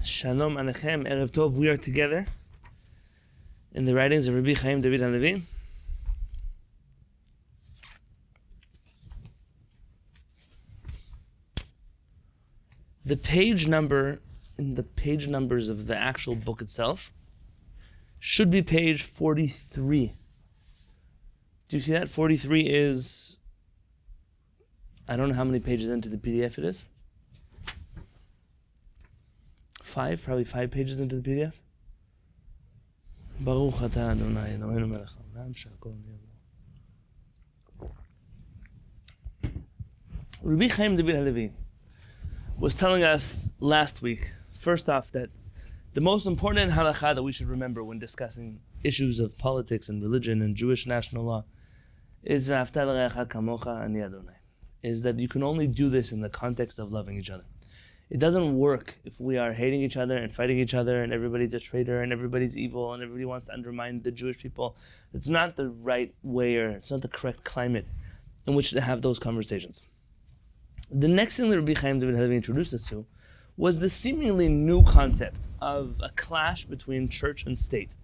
Shalom Alechem, Erev Tov. We are together in the writings of Rabbi Chaim David Halevy. The page number in the page numbers of the actual book itself should be page 43. Do you see that? 43 is, I don't know how many pages into the PDF it is. Probably 5 pages into the PDF. Baruch atah Adonai Eloheinu melech haolam she'akol nהיה b'doro. Rabbi Chaim David Halevy was telling us last week, first off, that the most important halakha that we should remember when discussing issues of politics and religion and Jewish national law is v'ahavta l'reacha kamocha ani Adonai, is that you can only do this in the context of loving each other. It doesn't work if we are hating each other and fighting each other and everybody's a traitor and everybody's evil and everybody wants to undermine the Jewish people. It's not the right way, or it's not the correct climate in which to have those conversations. The next thing that Rabbi Chaim David Halevy introduced us to was the seemingly new concept of a clash between church and state.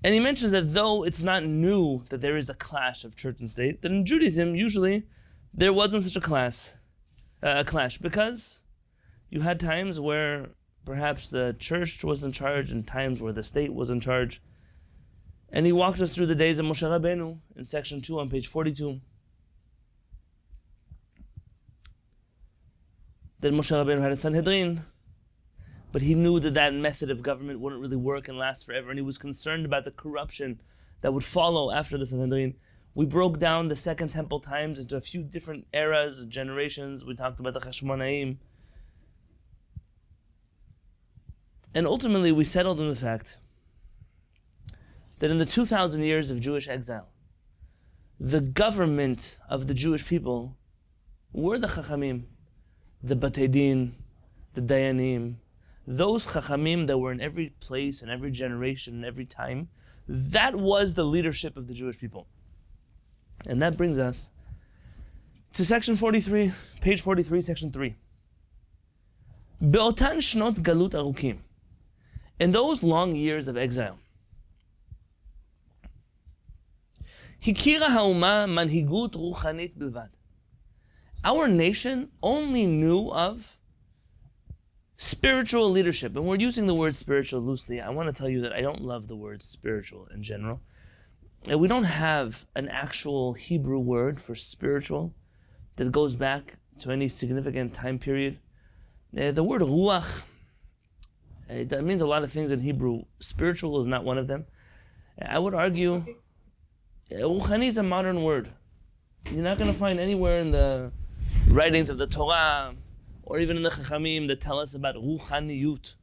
And he mentions that though it's not new that there is a clash of church and state, that in Judaism usually there wasn't such a clash, because you had times where perhaps the church was in charge and times where the state was in charge. And he walked us through the days of Moshe Rabbeinu in section 2 on page 42. That Moshe Rabbeinu had a Sanhedrin, but he knew that that method of government wouldn't really work and last forever, and he was concerned about the corruption that would follow after the Sanhedrin. We broke down the Second Temple times into a few different eras, generations. We talked about the HaShamayim. And ultimately we settled on the fact that in the 2,000 years of Jewish exile, the government of the Jewish people were the Chachamim, the Batei Din, the Dayanim, those Chachamim that were in every place, in every generation, in every time. That was the leadership of the Jewish people. And that brings us to section 43, page 43, section 3. Be'otan shnot galut arukim. In those long years of exile, hikira ha'uma manhigut ruchanit bilvad. Our nation only knew of spiritual leadership. And we're using the word spiritual loosely. I want to tell you that I don't love the word spiritual in general. And we don't have an actual Hebrew word for spiritual that goes back to any significant time period. The word ruach, that means a lot of things in Hebrew. Spiritual is not one of them. I would argue, ruchani is a modern word. You're not going to find anywhere in the writings of the Torah or even in the Chachamim that tell us about ruchaniyut.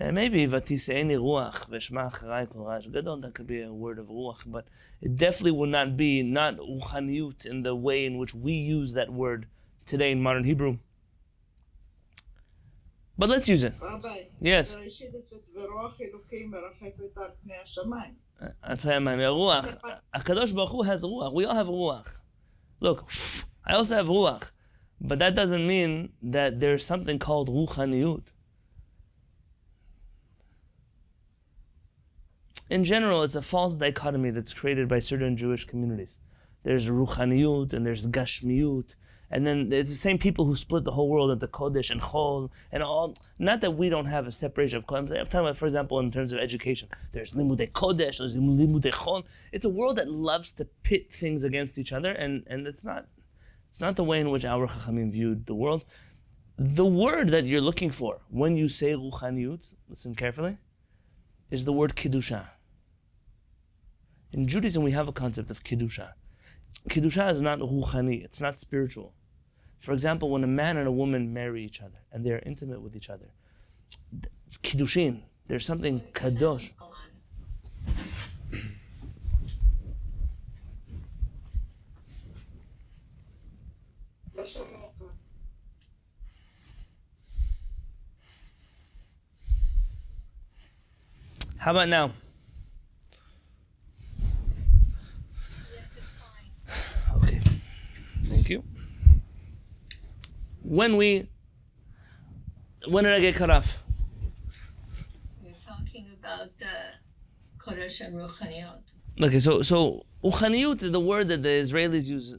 Maybe vatiseini ruach veshma acharai kol rash gadol, that could be a word of ruach, but it definitely would not be not ruchaniyut in the way in which we use that word today in modern Hebrew. But let's use it. Rabbi, yes. Akadosh Baruch Hu has ruach. We all have ruach. Look, I also have ruach, but that doesn't mean that there's something called ruchaniyut. In general, it's a false dichotomy that's created by certain Jewish communities. There's ruchaniyut and there's gashmiyut, and then it's the same people who split the whole world into kodesh and chol and all. Not that we don't have a separation of. I'm talking about, for example, in terms of education. There's limudei kodesh, there's limudei chol. It's a world that loves to pit things against each other, and it's not the way in which our chachamim viewed the world. The word that you're looking for when you say ruchaniyut, listen carefully, is the word kiddusha. In Judaism, we have a concept of kiddusha. Kiddusha is not ruchani, it's not spiritual. For example, when a man and a woman marry each other and they're intimate with each other, it's kiddushin. There's something kadosh. How about now? Okay, thank you. When we When did I get cut off? You're talking about Kodesh and Ruchaniyot. Okay, so Uchaniyut is the word that the Israelis use.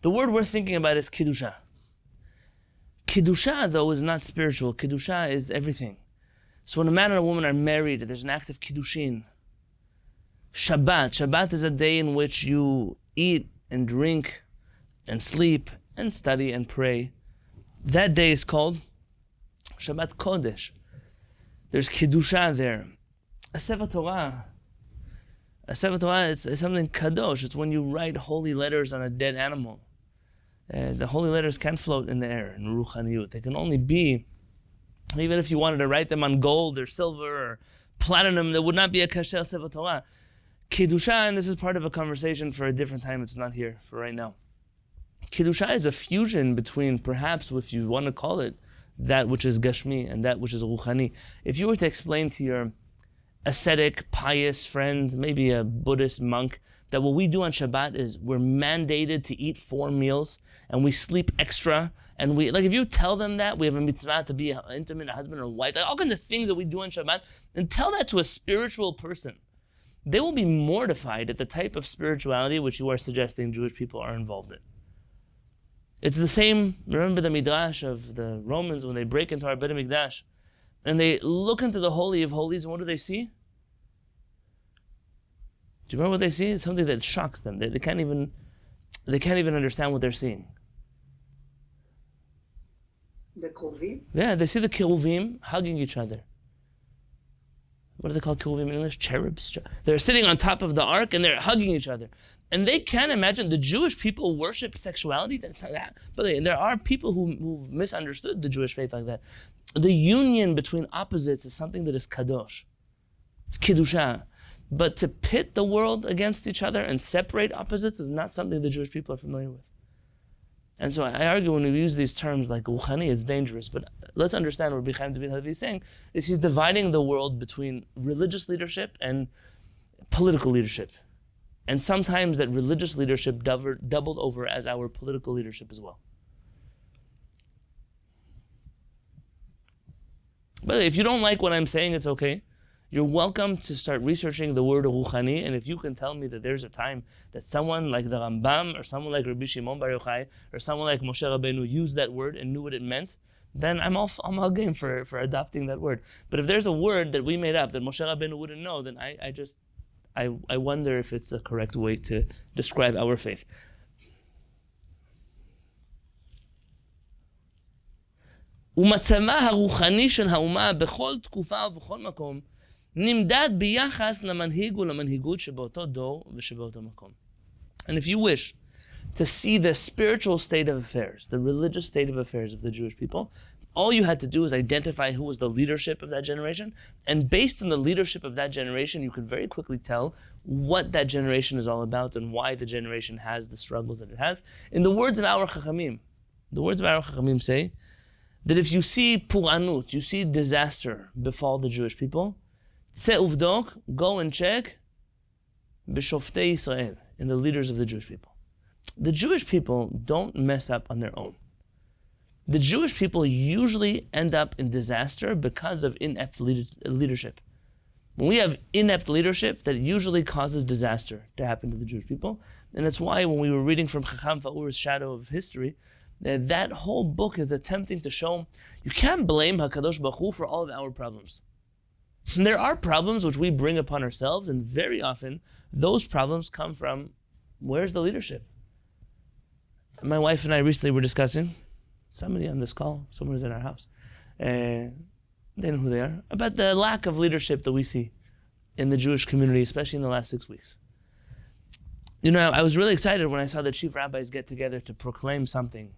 The word we're thinking about is Kiddusha. Kiddusha, though, is not spiritual. Kiddusha is everything. So when a man and a woman are married, there's an act of Kiddushin. Shabbat is a day in which you eat and drink and sleep and study and pray. That day is called Shabbat Kodesh. There's Kiddusha there. A Sefer Torah is something kadosh. It's when you write holy letters on a dead animal. The holy letters can't float in the air in Ruchaniyut. They can only be, even if you wanted to write them on gold or silver or platinum, there would not be a kasher Sefer Torah. Kiddusha, and this is part of a conversation for a different time, it's not here for right now. Kiddusha is a fusion between, perhaps, if you want to call it, that which is Gashmi and that which is Ruchani. If you were to explain to your ascetic, pious friend, maybe a Buddhist monk, that what we do on Shabbat is we're mandated to eat 4 meals and we sleep extra. And we, like, if you tell them that we have a mitzvah to be an intimate husband or wife, like all kinds of things that we do on Shabbat, and tell that to a spiritual person, they will be mortified at the type of spirituality which you are suggesting Jewish people are involved in. It's the same, remember the Midrash of the Romans when they break into our Beit HaMikdash and they look into the Holy of Holies, and what do they see? Do you remember what they see? It's something that shocks them. They can't even understand what they're seeing. The Keruvim? Yeah, they see the Keruvim hugging each other. What do they call Keruvim in English? Cherubs. They're sitting on top of the ark and they're hugging each other. And they can't imagine, the Jewish people worship sexuality. That's not that. But there are people who've misunderstood the Jewish faith like that. The union between opposites is something that is kadosh. It's kiddusha. But to pit the world against each other and separate opposites is not something the Jewish people are familiar with. And so I argue when we use these terms like Ruchani, it's dangerous. But let's understand what Rabbi Chaim David Halevy is saying, is he's dividing the world between religious leadership and political leadership. And sometimes that religious leadership doubled over as our political leadership as well. But if you don't like what I'm saying, it's okay. You're welcome to start researching the word Ruchani, and if you can tell me that there's a time that someone like the Rambam, or someone like Rabbi Shimon Bar Yochai, or someone like Moshe Rabbeinu used that word and knew what it meant, then I'm all game for adopting that word. But if there's a word that we made up that Moshe Rabbeinu wouldn't know, then I wonder if it's a correct way to describe our faith. ומצבה הרוחני של האומה בכל תקופה ובכל מקום נמדד ביחס למנהיג ולמנהיגות שבאותו דור ושבאותו מקום. And if you wish to see the spiritual state of affairs, the religious state of affairs of the Jewish people, all you had to do is identify who was the leadership of that generation, and based on the leadership of that generation, you could very quickly tell what that generation is all about and why the generation has the struggles that it has. In the words of our Chachamim, say that if you see puranut, you see disaster befall the Jewish people, tzeh uvdok, go and check b'shoftei Yisrael, in the leaders of the Jewish people. The Jewish people don't mess up on their own. The Jewish people usually end up in disaster because of inept leadership. When we have inept leadership, that usually causes disaster to happen to the Jewish people. And that's why when we were reading from Chacham Fa'ur's Shadow of History, that whole book is attempting to show you can't blame HaKadosh Baruch Hu for all of our problems. There are problems which we bring upon ourselves, and very often those problems come from, where's the leadership? My wife and I recently were discussing, somebody on this call, someone who's in our house, they know who they are, about the lack of leadership that we see in the Jewish community, especially in the last 6 weeks. You know, I was really excited when I saw the chief rabbis get together to proclaim something.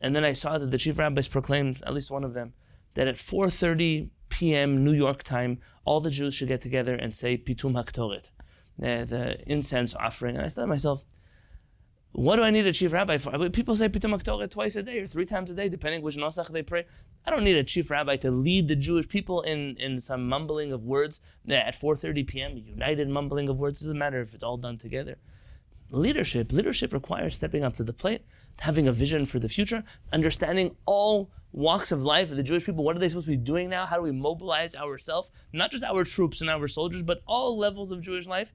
And then I saw that the chief rabbis proclaimed, at least one of them, that at 4:30 p.m. New York time, all the Jews should get together and say Pitum HaKtoret, the incense offering. And I thought to myself, what do I need a chief rabbi for? People say Pitum HaKtoret twice a day or 3 times a day, depending which nosach they pray. I don't need a chief rabbi to lead the Jewish people in some mumbling of words at 4:30 p.m., united mumbling of words. It doesn't matter if it's all done together. Leadership requires stepping up to the plate. having a vision for the future, understanding all walks of life of the Jewish people. What are they supposed to be doing now? How do we mobilize ourselves? Not just our troops and our soldiers, but all levels of Jewish life.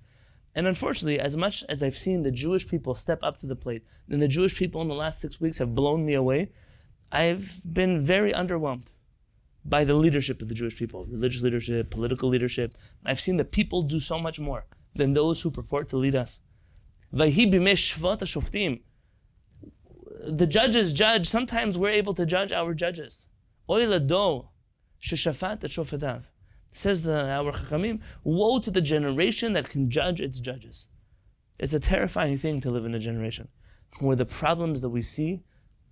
And unfortunately, as much as I've seen the Jewish people step up to the plate, and the Jewish people in the last 6 weeks have blown me away, I've been very underwhelmed by the leadership of the Jewish people, religious leadership, political leadership. I've seen the people do so much more than those who purport to lead us. The judges judge. Sometimes we're able to judge our judges. Oy lado sheshafat et shofetav. Says our Chachamim, woe to the generation that can judge its judges. It's a terrifying thing to live in a generation where the problems that we see,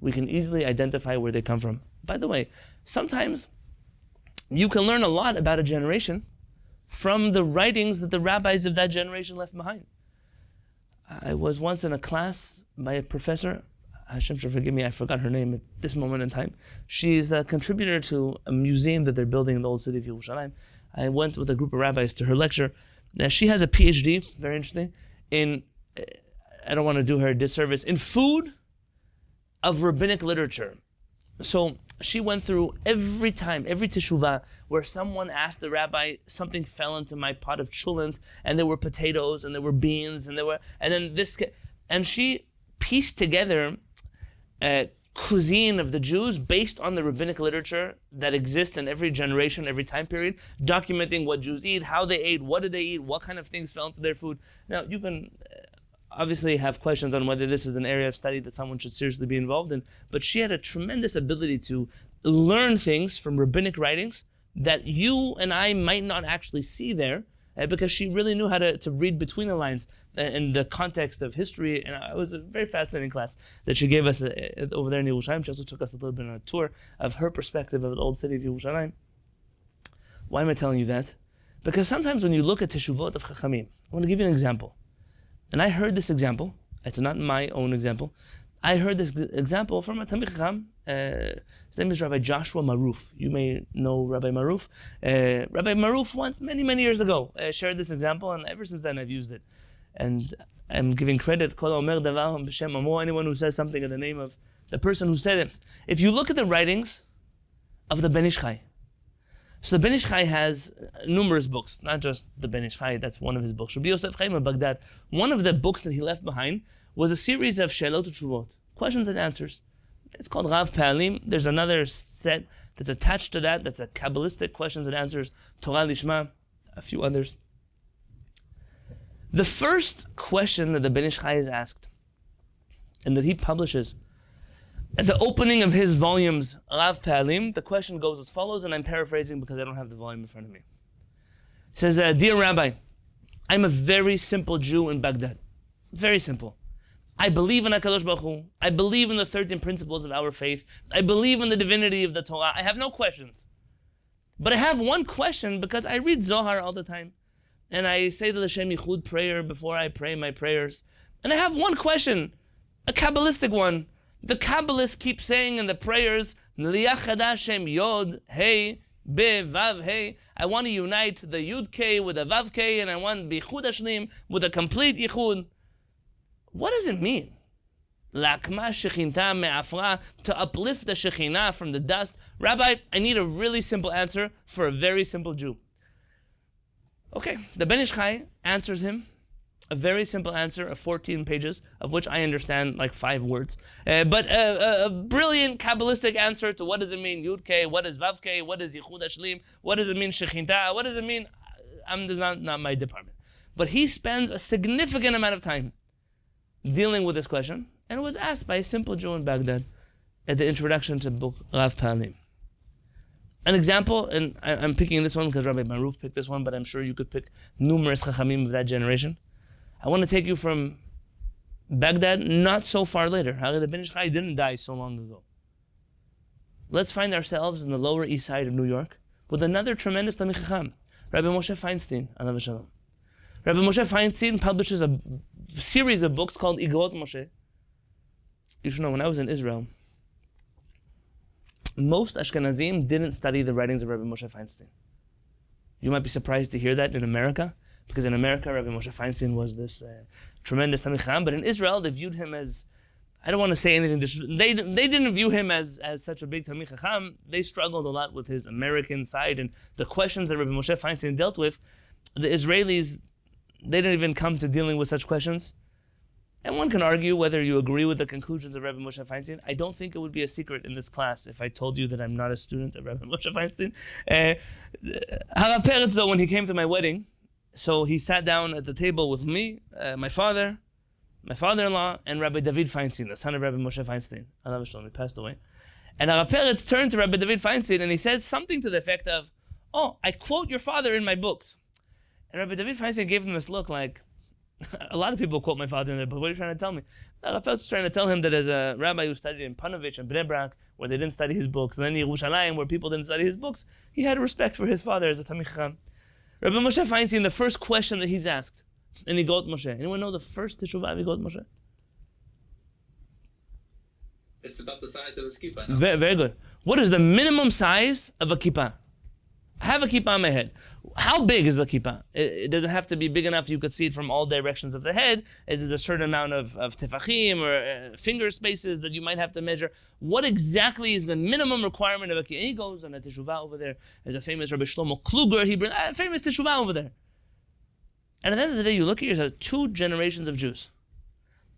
we can easily identify where they come from. By the way, sometimes you can learn a lot about a generation from the writings that the rabbis of that generation left behind. I was once in a class by a professor, Hashem should forgive me, I forgot her name at this moment in time. She's a contributor to a museum that they're building in the old city of Yerushalayim. I went with a group of rabbis to her lecture. She has a PhD, very interesting, in, I don't want to do her a disservice, in food of rabbinic literature. So she went through every time, every teshuvah, where someone asked the rabbi, something fell into my pot of cholent, and there were potatoes, and there were beans, and and she pieced together cuisine of the Jews based on the rabbinic literature that exists in every generation, every time period, documenting what Jews eat, how they ate, what did they eat, what kind of things fell into their food. Now, you can obviously have questions on whether this is an area of study that someone should seriously be involved in, but she had a tremendous ability to learn things from rabbinic writings that you and I might not actually see there, because she really knew how to read between the lines in the context of history. And it was a very fascinating class that she gave us over there in Yerushalayim. She also took us a little bit on a tour of her perspective of the old city of Yerushalayim. Why am I telling you that? Because sometimes when you look at teshuvot of Chachamim, I want to give you an example. And I heard this example, it's not my own example, I heard this example from a Talmid Chacham. His name is Rabbi Joshua Maruf. You may know Rabbi Maruf. Rabbi Maruf once, many, many years ago, shared this example, and ever since then I've used it. And I'm giving credit, Kol Omer Davar B'Shem Amo, anyone who says something in the name of the person who said it. If you look at the writings of the Ben Ish Chai, so the Ben Ish Chai has numerous books, not just the Ben Ish Chai, that's one of his books. Rabbi Yosef Chaim of Baghdad, one of the books that he left behind was a series of She'elot U'Tshuvot, questions and answers. It's called Rav Pa'alim. There's another set that's attached to that, that's a Kabbalistic questions and answers, Torah Lishma, a few others. The first question that the Ben Ish Chai is asked, and that he publishes, at the opening of his volumes, Rav Pa'alim, the question goes as follows, and I'm paraphrasing because I don't have the volume in front of me. He says, Dear Rabbi, I'm a very simple Jew in Baghdad. Very simple. I believe in HaKadosh Baruch Hu. I believe in the 13 principles of our faith. I believe in the divinity of the Torah. I have no questions. But I have one question because I read Zohar all the time. And I say the L'Shem Yichud prayer before I pray my prayers. And I have one question, a Kabbalistic one. The Kabbalists keep saying in the prayers, L'Yachad Hashem Yod, Hey, Be, Vav, Hey. I want to unite the Yud K with a Vav K, and I want B'Yichud Hashlim with a complete Yichud. What does it mean? Lakma Shechinta Me'afra, to uplift the Shekhinah from the dust. Rabbi, I need a really simple answer for a very simple Jew. Okay, the Ben Ish Chai answers him a very simple answer of 14 pages, of which I understand like 5 words. But a brilliant Kabbalistic answer to what does it mean Yud K, what is Vav K, what is Yichud Hashlim, what does it mean Shechinta, what does it mean? This is not my department. But he spends a significant amount of time dealing with this question, and it was asked by a simple Jew in Baghdad at the introduction to the book Rav Pa'alim. An example, and I'm picking this one because Rabbi Maruf picked this one, but I'm sure you could pick numerous Chachamim of that generation. I want to take you from Baghdad not so far later. The Ben Ish Chai didn't die so long ago. Let's find ourselves in the Lower East Side of New York with another tremendous Talmid Chacham, Rabbi Moshe Feinstein, alav shalom. Rabbi Moshe Feinstein publishes a series of books called Igrot Moshe. You should know, when I was in Israel, most Ashkenazim didn't study the writings of Rabbi Moshe Feinstein. You might be surprised to hear that in America, because in America, Rabbi Moshe Feinstein was this tremendous Talmid Chacham, but in Israel, they viewed him as I don't want to say anything. They didn't view him as such a big Talmid Chacham. They struggled a lot with his American side and the questions that Rabbi Moshe Feinstein dealt with. The Israelis, they didn't even come to dealing with such questions. And one can argue whether you agree with the conclusions of Rabbi Moshe Feinstein. I don't think it would be a secret in this class if I told you that I'm not a student of Rabbi Moshe Feinstein. Harav Peretz, though, when he came to my wedding, so he sat down at the table with me, my father-in-law, and Rabbi David Feinstein, the son of Rabbi Moshe Feinstein. Allah Shalom, he passed away. And Harav Peretz turned to Rabbi David Feinstein and he said something to the effect of, "Oh, I quote your father in my books." And Rabbi David Feinstein gave him this look like, a lot of people quote my father in their book. What are you trying to tell me? Harav Peretz was trying to tell him that as a rabbi who studied in Panovich and Bnei Brak, where they didn't study his books, and then in Yerushalayim, where people didn't study his books, he had respect for his father as a Talmid Chacham. Rabbi Moshe Feinstein, the first question that he's asked, and he got Moshe. Anyone know the first teshuvah he got Moshe? It's about the size of his kippah. No? Very, very good. What is the minimum size of a kippah? I have a kippah on my head. How big is the kippah? It doesn't have to be big enough you could see it from all directions of the head. Is it a certain amount of tefachim or finger spaces that you might have to measure? What exactly is the minimum requirement of a kippah? And he goes on a teshuvah over there. There's a famous Rabbi Shlomo Kluger. He brings a famous teshuvah over there. And at the end of the day, you look at yourself, 2 generations of Jews.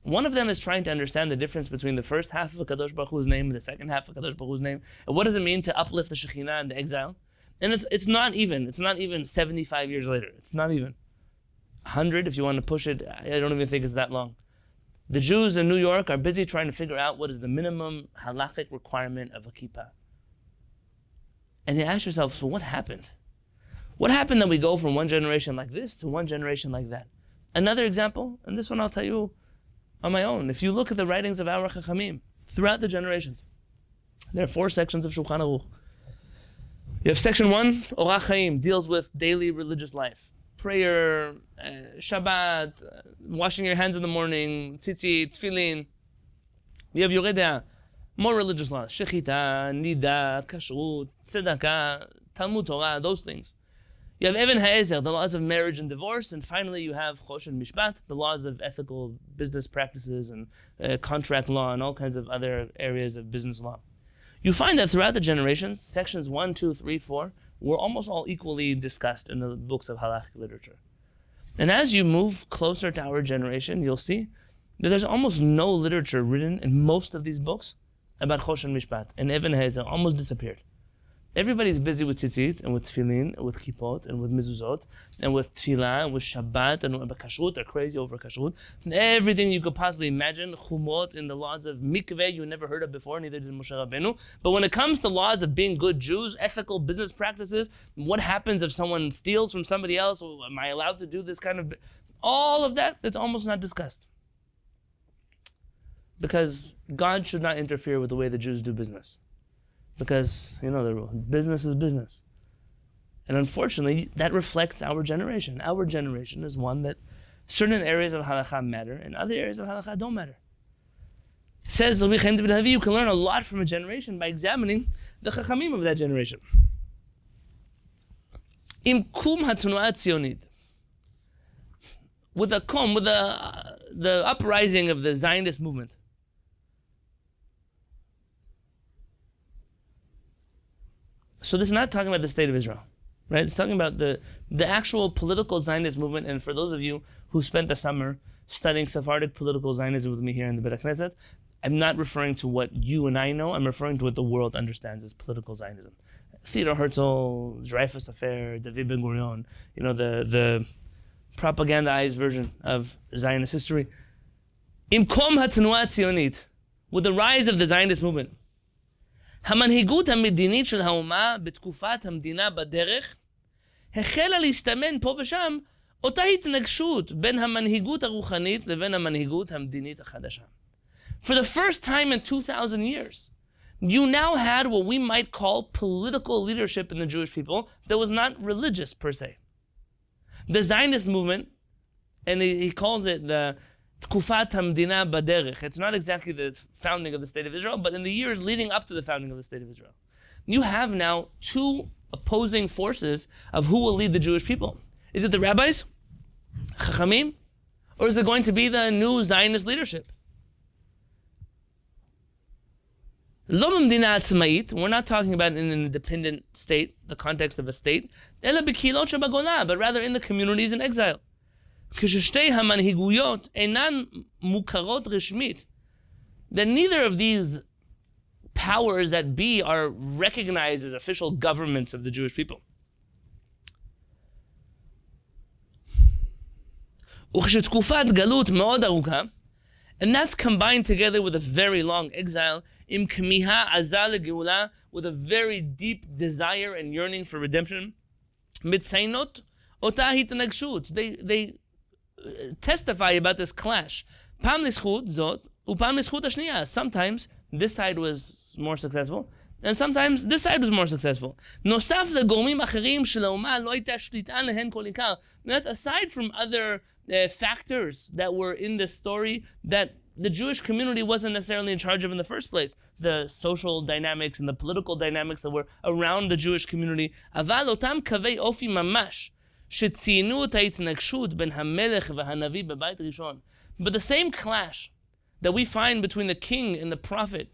One of them is trying to understand the difference between the first half of Kadosh Baruch Hu's name and the second half of Kadosh Baruch Hu's name. And what does it mean to uplift the Shekhinah and the exile? And it's not even 75 years later. It's not even 100 if you want to push it. I don't even think it's that long. The Jews in New York are busy trying to figure out what is the minimum halachic requirement of a kippah. And you ask yourself, so what happened? What happened that we go from one generation like this to one generation like that? Another example, and this one I'll tell you on my own. If you look at the writings of our Chachamim throughout the generations, there are 4 sections of Shulchan Aruch. You have section 1, Orach Chaim, deals with daily religious life. Prayer, Shabbat, washing your hands in the morning, tzitzit, tefillin. You have Yoreh De'ah, more religious laws. Shechita, Nida, Kashrut, Tzedakah, Talmud Torah, those things. You have Even HaEzer, the laws of marriage and divorce. And finally you have Chosh and Mishpat, the laws of ethical business practices and contract law and all kinds of other areas of business law. You find that throughout the generations, sections 1, 2, 3, 4, were almost all equally discussed in the books of halachic literature. And as you move closer to our generation, you'll see that there's almost no literature written in most of these books about Chosh and Mishpat. And Even HaEzer almost disappeared. Everybody's busy with tzitzit and with tefillin, and with kippot, and with mezuzot, and with tefillah, and with Shabbat, and with kashrut. They're crazy over kashrut. And everything you could possibly imagine, chumot in the laws of mikveh you never heard of before, neither did Moshe Rabbeinu. But when it comes to laws of being good Jews, ethical business practices, what happens if someone steals from somebody else? Well, am I allowed to do this kind of... All of that, it's almost not discussed. Because God should not interfere with the way the Jews do business. Because, you know the rule, business is business. And unfortunately, that reflects our generation. Our generation is one that certain areas of halakha matter and other areas of halakha don't matter. Says Rabbi Chaim David Halevy, you can learn a lot from a generation by examining the chachamim of that generation. Im kum hatunuah tzionit. With the uprising of the Zionist movement, so this is not talking about the state of Israel, right? It's talking about the actual political Zionist movement. And for those of you who spent the summer studying Sephardic political Zionism with me here in the Beit HaKnesset, I'm not referring to what you and I know. I'm referring to what the world understands as political Zionism. Theodor Herzl, Dreyfus Affair, David Ben Gurion, you know, the propagandized version of Zionist history. Im kom hatnuah tzionit, with the rise of the Zionist movement, המנהיגות המדינית של האומה בתקופת המדינה בדרך החלה להסתמן פה ושם אותה התנגשות בין המנהיגות הרוחנית לבין המנהיגות המדינית החדשה. For the first time in 2,000 years, you now had what we might call political leadership in the Jewish people that was not religious per se. The Zionist movement, and he calls it the Tkufat Hamdina Baderech. It's not exactly the founding of the State of Israel, but in the years leading up to the founding of the State of Israel. You have now 2 opposing forces of who will lead the Jewish people. Is it the rabbis, Chachamim, or is it going to be the new Zionist leadership? Lo b'mdina atzma'it, we're not talking about in an independent state, the context of a state, ela b'kehilot shebagola, but rather in the communities in exile. K'sheshtei hamanhiguyot einan mukarot reshmit, that neither of these powers that be are recognized as official governments of the Jewish people. וכשתקופת גלות מאוד ארוכה, and that's combined together with a very long exile, עם כמיהה עזה לגאולה, with a very deep desire and yearning for redemption, מציינות אותה התנגשות. They testify about this clash. פעם לזכות זאת, ופעם לזכות השנייה. Sometimes this side was more successful, and sometimes this side was more successful. נוסף לגורמים אחרים שלאומה לא הייתה שליטה להן כל עיקר. That's aside from other factors that were in this story that the Jewish community wasn't necessarily in charge of in the first place. The social dynamics and the political dynamics that were around the Jewish community. אבל אותם קווי אופי ממש שציינו את ההתנגשות בין המלך והנביא בבית ראשון. But the same clash that we find between the king and the prophet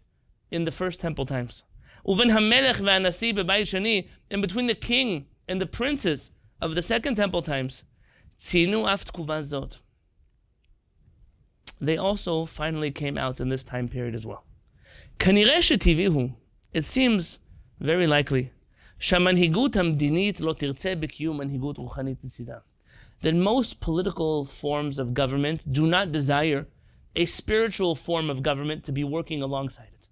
in the first temple times, ובין המלך והנשיא בבית שני, and between the king and the princes of the second temple times, ציינו אף תקופה זאת. They also finally came out in this time period as well. כנראה שטבעי הוא, it seems very likely, שהמנהיגות המדינית לא תרצה בקיום מנהיגות רוחנית לצידה. That most political forms of government do not desire a spiritual form of government to be working alongside it.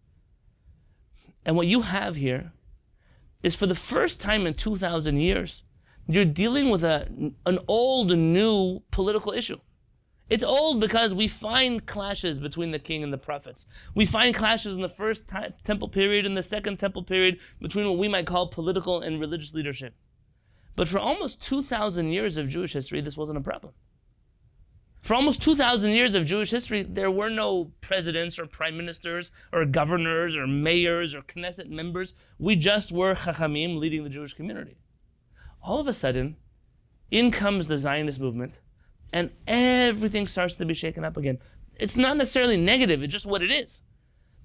And what you have here is, for the first time in 2,000 years, you're dealing with an old, new political issue. It's old because we find clashes between the king and the prophets. We find clashes in the first temple period and the second temple period between what we might call political and religious leadership. But for almost 2,000 years of Jewish history, this wasn't a problem. For almost 2,000 years of Jewish history, there were no presidents or prime ministers or governors or mayors or Knesset members. We just were Chachamim leading the Jewish community. All of a sudden, in comes the Zionist movement, and everything starts to be shaken up again. It's not necessarily negative, it's just what it is.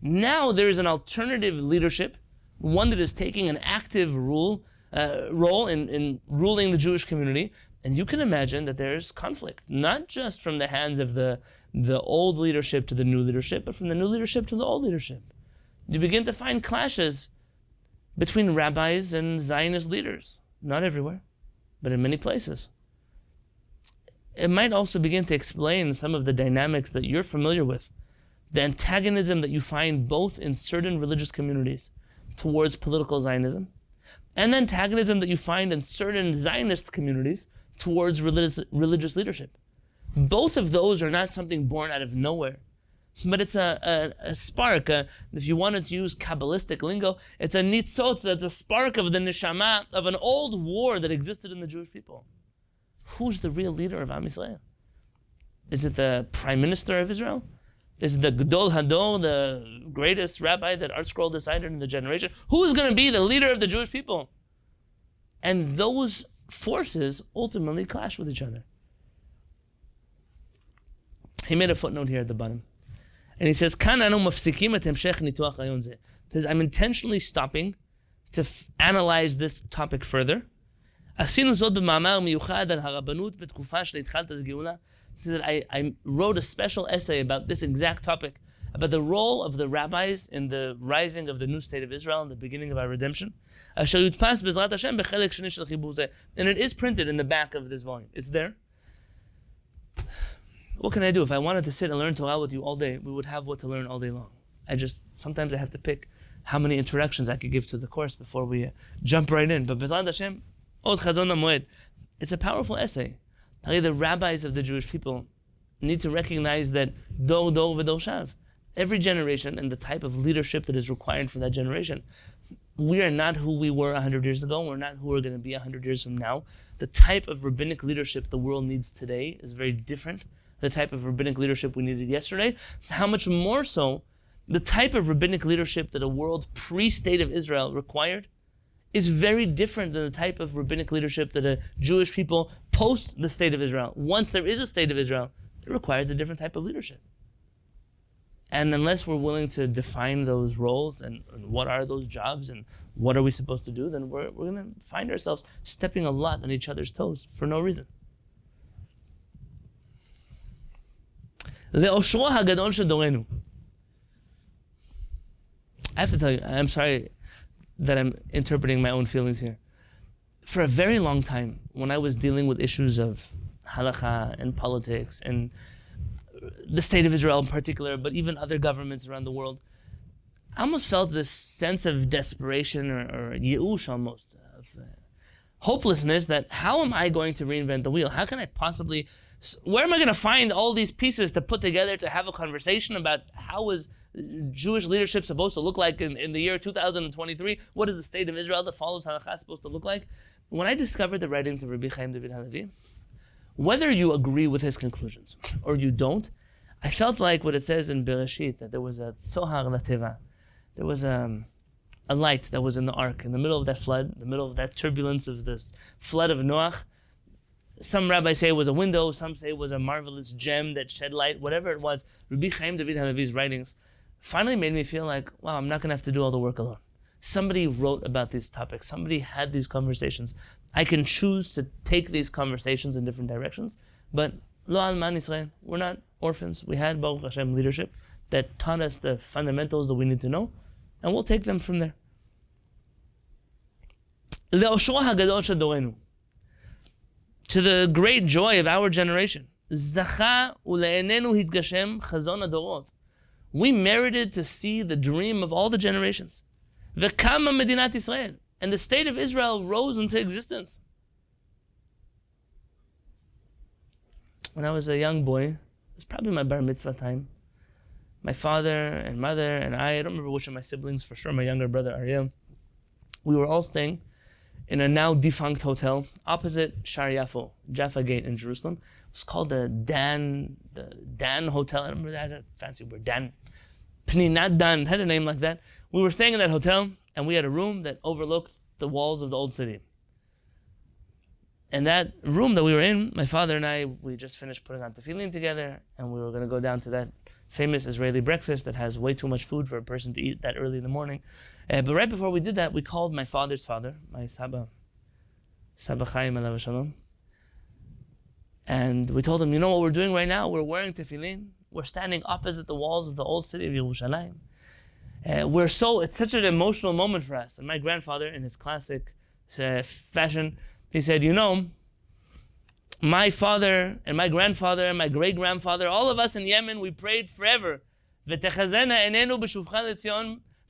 Now there is an alternative leadership, one that is taking an active role in ruling the Jewish community. And you can imagine that there's conflict, not just from the hands of the old leadership to the new leadership, but from the new leadership to the old leadership. You begin to find clashes between rabbis and Zionist leaders. Not everywhere, but in many places. It might also begin to explain some of the dynamics that you're familiar with, the antagonism that you find both in certain religious communities towards political Zionism, and the antagonism that you find in certain Zionist communities towards religious leadership. Both of those are not something born out of nowhere, but it's a spark. If you wanted to use Kabbalistic lingo, it's a nitzotz, it's a spark of the neshama of an old war that existed in the Jewish people. Who's the real leader of Am Yisrael? Is it the Prime Minister of Israel? Is it the Gedol Hador, the greatest rabbi that Art Scroll decided in the generation? Who is going to be the leader of the Jewish people? And those forces ultimately clash with each other. He made a footnote here at the bottom. And he says, I'm intentionally stopping to analyze this topic further. He said, I wrote a special essay about this exact topic, about the role of the rabbis in the rising of the new state of Israel and the beginning of our redemption. And it is printed in the back of this volume. It's there. What can I do? If I wanted to sit and learn Torah with you all day, we would have what to learn all day long. Sometimes I have to pick how many introductions I could give to the course before we jump right in. But B'ezrat Hashem, Od Chazon HaMoed, it's a powerful essay. The rabbis of the Jewish people need to recognize that Dor Dor V'Dor Shav, every generation and the type of leadership that is required for that generation. We are not who we were 100 years ago. We're not who we're going to be 100 years from now. The type of rabbinic leadership the world needs today is very different. The type of rabbinic leadership we needed yesterday. How much more so, the type of rabbinic leadership that a world pre-state of Israel required is very different than the type of rabbinic leadership that a Jewish people post the state of Israel. Once there is a state of Israel, it requires a different type of leadership. And unless we're willing to define those roles and what are those jobs and what are we supposed to do, then we're going to find ourselves stepping a lot on each other's toes for no reason. I have to tell you, I'm sorry that I'm interpreting my own feelings here. For a very long time, when I was dealing with issues of halakha and politics and the state of Israel in particular, but even other governments around the world, I almost felt this sense of desperation or yeush almost, of hopelessness, that how am I going to reinvent the wheel? How can I possibly, where am I going to find all these pieces to put together to have a conversation about how is Jewish leadership supposed to look like in the year 2023? What is the state of Israel that follows halakha supposed to look like? When I discovered the writings of Rabbi Chaim David Halevy, whether you agree with his conclusions or you don't, I felt like what it says in Bereshit, that there was a tzohar lateva. There was a light that was in the ark, in the middle of that flood, in the middle of that turbulence of this flood of Noach. Some rabbis say it was a window, some say it was a marvelous gem that shed light, whatever it was. Rabbi Chaim David Halevy's writings finally made me feel like, wow, I'm not going to have to do all the work alone. Somebody wrote about these topics. Somebody had these conversations. I can choose to take these conversations in different directions, but lo alman Israel, we're not orphans. We had Baruch Hashem leadership that taught us the fundamentals that we need to know, and we'll take them from there. To the great joy of our generation, Zacha ule'enenu hitgashem chazon adorot. We merited to see the dream of all the generations. V'kama medinat Israel, and the state of Israel rose into existence. When I was a young boy, it was probably my bar mitzvah time. My father and mother and I don't remember which of my siblings, for sure my younger brother Ariel, we were all staying in a now defunct hotel opposite Shaar Yafo, Jaffa Gate in Jerusalem. It was called the Dan Hotel. I remember that fancy word, Dan. Pninat Dan, had a name like that. We were staying in that hotel, and we had a room that overlooked the walls of the old city. And that room that we were in, my father and I, we just finished putting on tefillin together, and we were going to go down to that famous Israeli breakfast that has way too much food for a person to eat that early in the morning. But right before we did that, we called my father's father, my Saba Chaim alav shalom. And we told him, you know what we're doing right now? We're wearing tefillin. We're standing opposite the walls of the old city of Yerushalayim. It's such an emotional moment for us. And my grandfather, in his classic fashion, he said, you know, my father and my grandfather and my great-grandfather, all of us in Yemen, we prayed forever that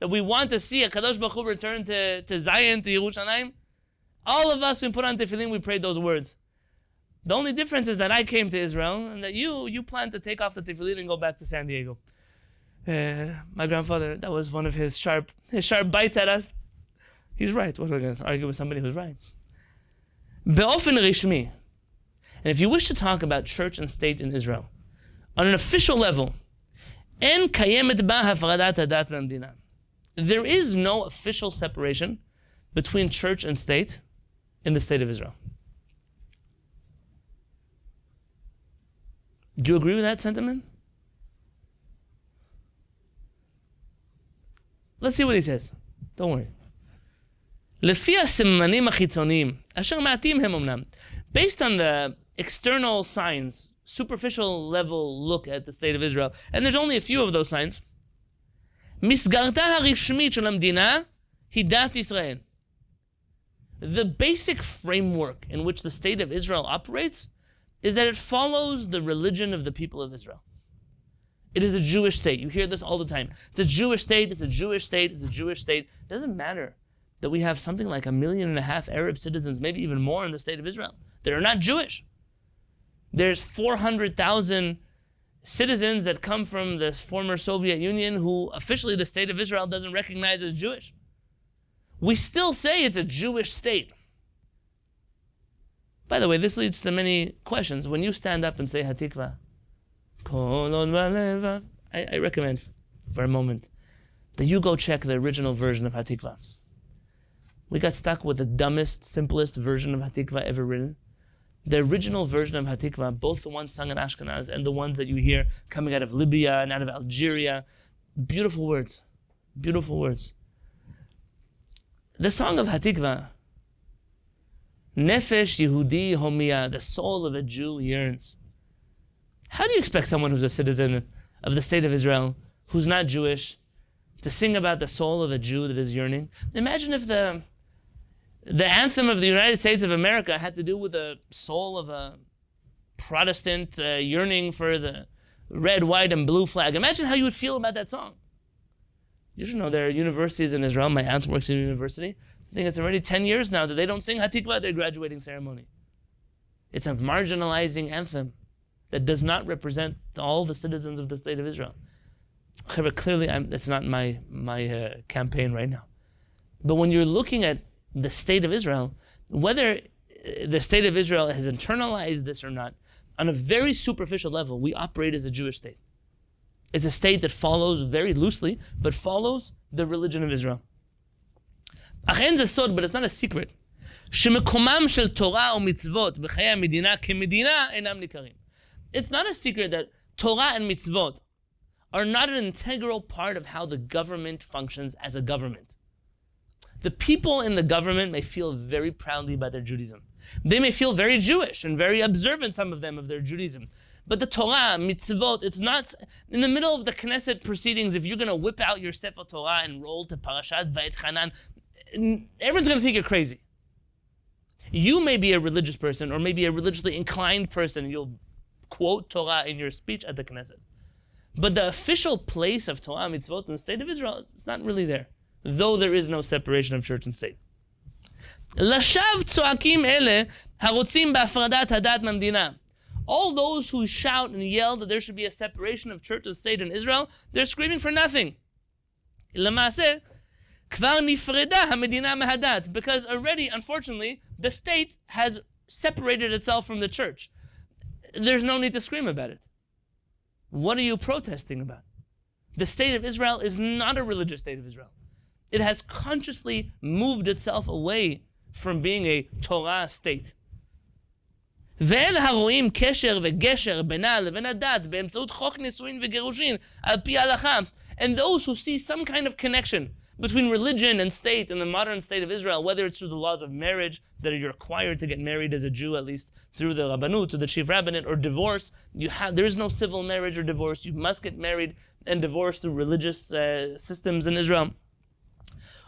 we want to see a Kadosh Baruch Hu return to Zion, to Yerushalayim. All of us, we put on tefillin, we prayed those words. The only difference is that I came to Israel and that you plan to take off the tefillin and go back to San Diego. My grandfather, that was one of his sharp bites at us. He's right. What are we going to argue with somebody who's right? Be'ofen rishmi. And if you wish to talk about church and state in Israel, on an official level, en kayemet ba hafradat hadat ve'amdina. There is no official separation between church and state in the state of Israel. Do you agree with that sentiment? Let's see what he says. Don't worry. לפי הסממנים החיצוניים, אשר מעטים הם אמנם. Based on the external signs, superficial level look at the state of Israel, and there's only a few of those signs, מסגרתה הרשמית של המדינה היא דת ישראל. The basic framework in which the state of Israel operates is that it follows the religion of the people of Israel. It is a Jewish state. You hear this all the time. It's a Jewish state, it's a Jewish state, it's a Jewish state. It doesn't matter that we have something like 1.5 million Arab citizens, maybe even more in the state of Israel, that are not Jewish. There's 400,000 citizens that come from this former Soviet Union who officially the state of Israel doesn't recognize as Jewish. We still say it's a Jewish state. By the way, this leads to many questions. When you stand up and say Hatikva, I recommend for a moment that you go check the original version of Hatikva. We got stuck with the dumbest, simplest version of Hatikva ever written. The original version of Hatikva, both the ones sung in Ashkenaz and the ones that you hear coming out of Libya and out of Algeria, beautiful words. Beautiful words. The song of Hatikva, Nefesh Yehudi Homiyah, the soul of a Jew yearns. How do you expect someone who's a citizen of the state of Israel, who's not Jewish, to sing about the soul of a Jew that is yearning? Imagine if the anthem of the United States of America had to do with the soul of a Protestant yearning for the red, white, and blue flag. Imagine how you would feel about that song. You should know there are universities in Israel. My aunt works in a university. I think it's already 10 years now that they don't sing Hatikva at their graduating ceremony. It's a marginalizing anthem that does not represent all the citizens of the state of Israel. Clearly, that's not my campaign right now. But when you're looking at the state of Israel, whether the state of Israel has internalized this or not, on a very superficial level, we operate as a Jewish state. It's a state that follows very loosely, but follows the religion of Israel. But it's not a secret. It's not a secret that Torah and mitzvot are not an integral part of how the government functions as a government. The people in the government may feel very proudly about their Judaism. They may feel very Jewish and very observant, some of them, of their Judaism. But the Torah, mitzvot, it's not, in the middle of the Knesset proceedings, if you're going to whip out your Sefer Torah and roll to Parashat Va'etchanan, everyone's going to think you're crazy. You may be a religious person or maybe a religiously inclined person. You'll quote Torah in your speech at the Knesset. But the official place of Torah, mitzvot in the state of Israel, it's not really there, though there is no separation of church and state. Lashav tzoakim ele harotzim ba'afradat hadat mamdina. All those who shout and yell that there should be a separation of church and state in Israel, they're screaming for nothing. L'maaseh, kvar nifreda hamedina mehadat, because already, unfortunately, the state has separated itself from the church. There's no need to scream about it. What are you protesting about? The state of Israel is not a religious state of Israel. It has consciously moved itself away from being a Torah state. ואלה הרואים קשר וגשר בינה לבין הדת באמצעות חוק נישואין וגירושין על פי ההלכה. And those who see some kind of connection between religion and state in the modern state of Israel, whether it's through the laws of marriage, that you're required to get married as a Jew, at least through the Rabbanut, through the Chief Rabbinate, or divorce, there is no civil marriage or divorce. You must get married and divorced through religious systems in Israel.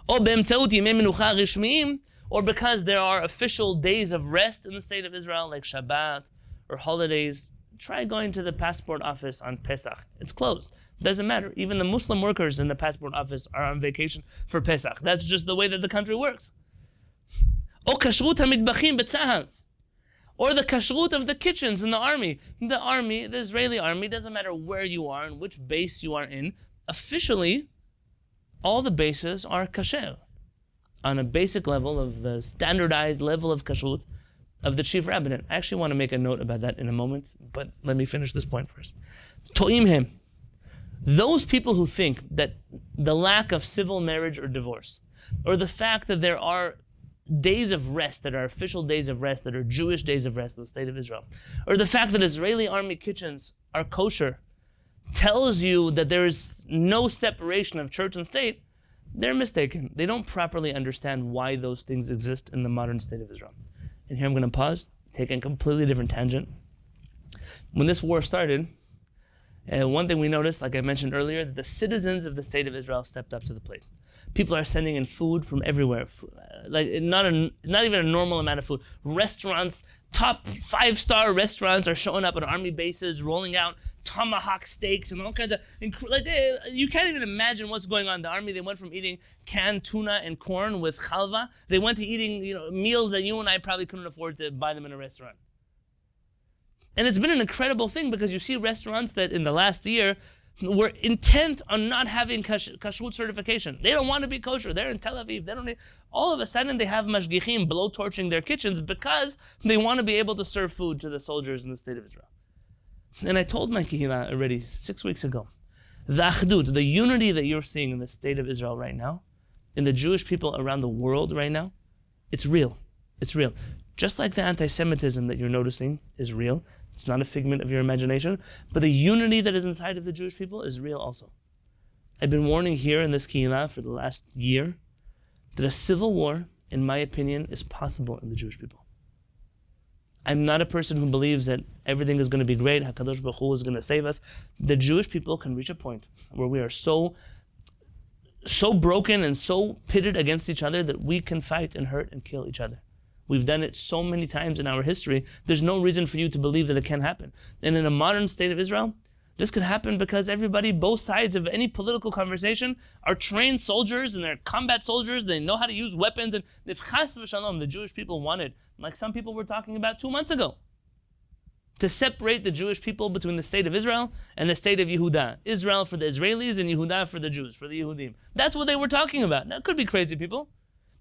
או באמצעות ימי מנוחה רשמיים, or because there are official days of rest in the state of Israel, like Shabbat or holidays. Try going to the passport office on Pesach. It's closed. Doesn't matter. Even the Muslim workers in the passport office are on vacation for Pesach. That's just the way that the country works. או כשרות המטבחים בצה"ל, or the kashrut of the kitchens in the army. The Israeli army, doesn't matter where you are and which base you are in, officially, all the bases are kasher, on a basic level of the standardized level of kashrut of the chief rabbinate. I actually want to make a note about that in a moment, but let me finish this point first. To'im hem. Those people who think that the lack of civil marriage or divorce, or the fact that there are days of rest that are official days of rest, that are Jewish days of rest in the state of Israel, or the fact that Israeli army kitchens are kosher, tells you that there is no separation of church and state, they're mistaken. They don't properly understand why those things exist in the modern state of Israel. And here I'm going to pause, take a completely different tangent. When this war started, one thing we noticed, like I mentioned earlier, that the citizens of the state of Israel stepped up to the plate. People are sending in food from everywhere, like not even a normal amount of food. Restaurants, top 5-star restaurants are showing up at army bases, rolling out tomahawk steaks and all kinds of, you can't even imagine what's going on in the army. They went from eating canned tuna and corn with chalva. They went to eating meals that you and I probably couldn't afford to buy them in a restaurant. And it's been an incredible thing because you see restaurants that in the last year were intent on not having kashrut certification. They don't want to be kosher. They're in Tel Aviv. They don't need, all of a sudden they have mashgichim blow-torching their kitchens because they want to be able to serve food to the soldiers in the state of Israel. And I told my Kehillat already 6 weeks ago, the achdut, the unity that you're seeing in the state of Israel right now, in the Jewish people around the world right now, it's real. It's real. Just like the anti-Semitism that you're noticing is real, it's not a figment of your imagination, but the unity that is inside of the Jewish people is real also. I've been warning here in this Kehillat for the last year that a civil war, in my opinion, is possible in the Jewish people. I'm not a person who believes that everything is going to be great, HaKadosh Baruch Hu is going to save us. The Jewish people can reach a point where we are so broken and so pitted against each other that we can fight and hurt and kill each other. We've done it so many times in our history, there's no reason for you to believe that it can happen. And in a modern state of Israel, this could happen because everybody, both sides of any political conversation, are trained soldiers and they're combat soldiers. They know how to use weapons. And if chas v'shalom, the Jewish people wanted, like some people were talking about 2 months ago, to separate the Jewish people between the state of Israel and the state of Yehuda. Israel for the Israelis and Yehuda for the Jews, for the Yehudim. That's what they were talking about. Now, it could be crazy people,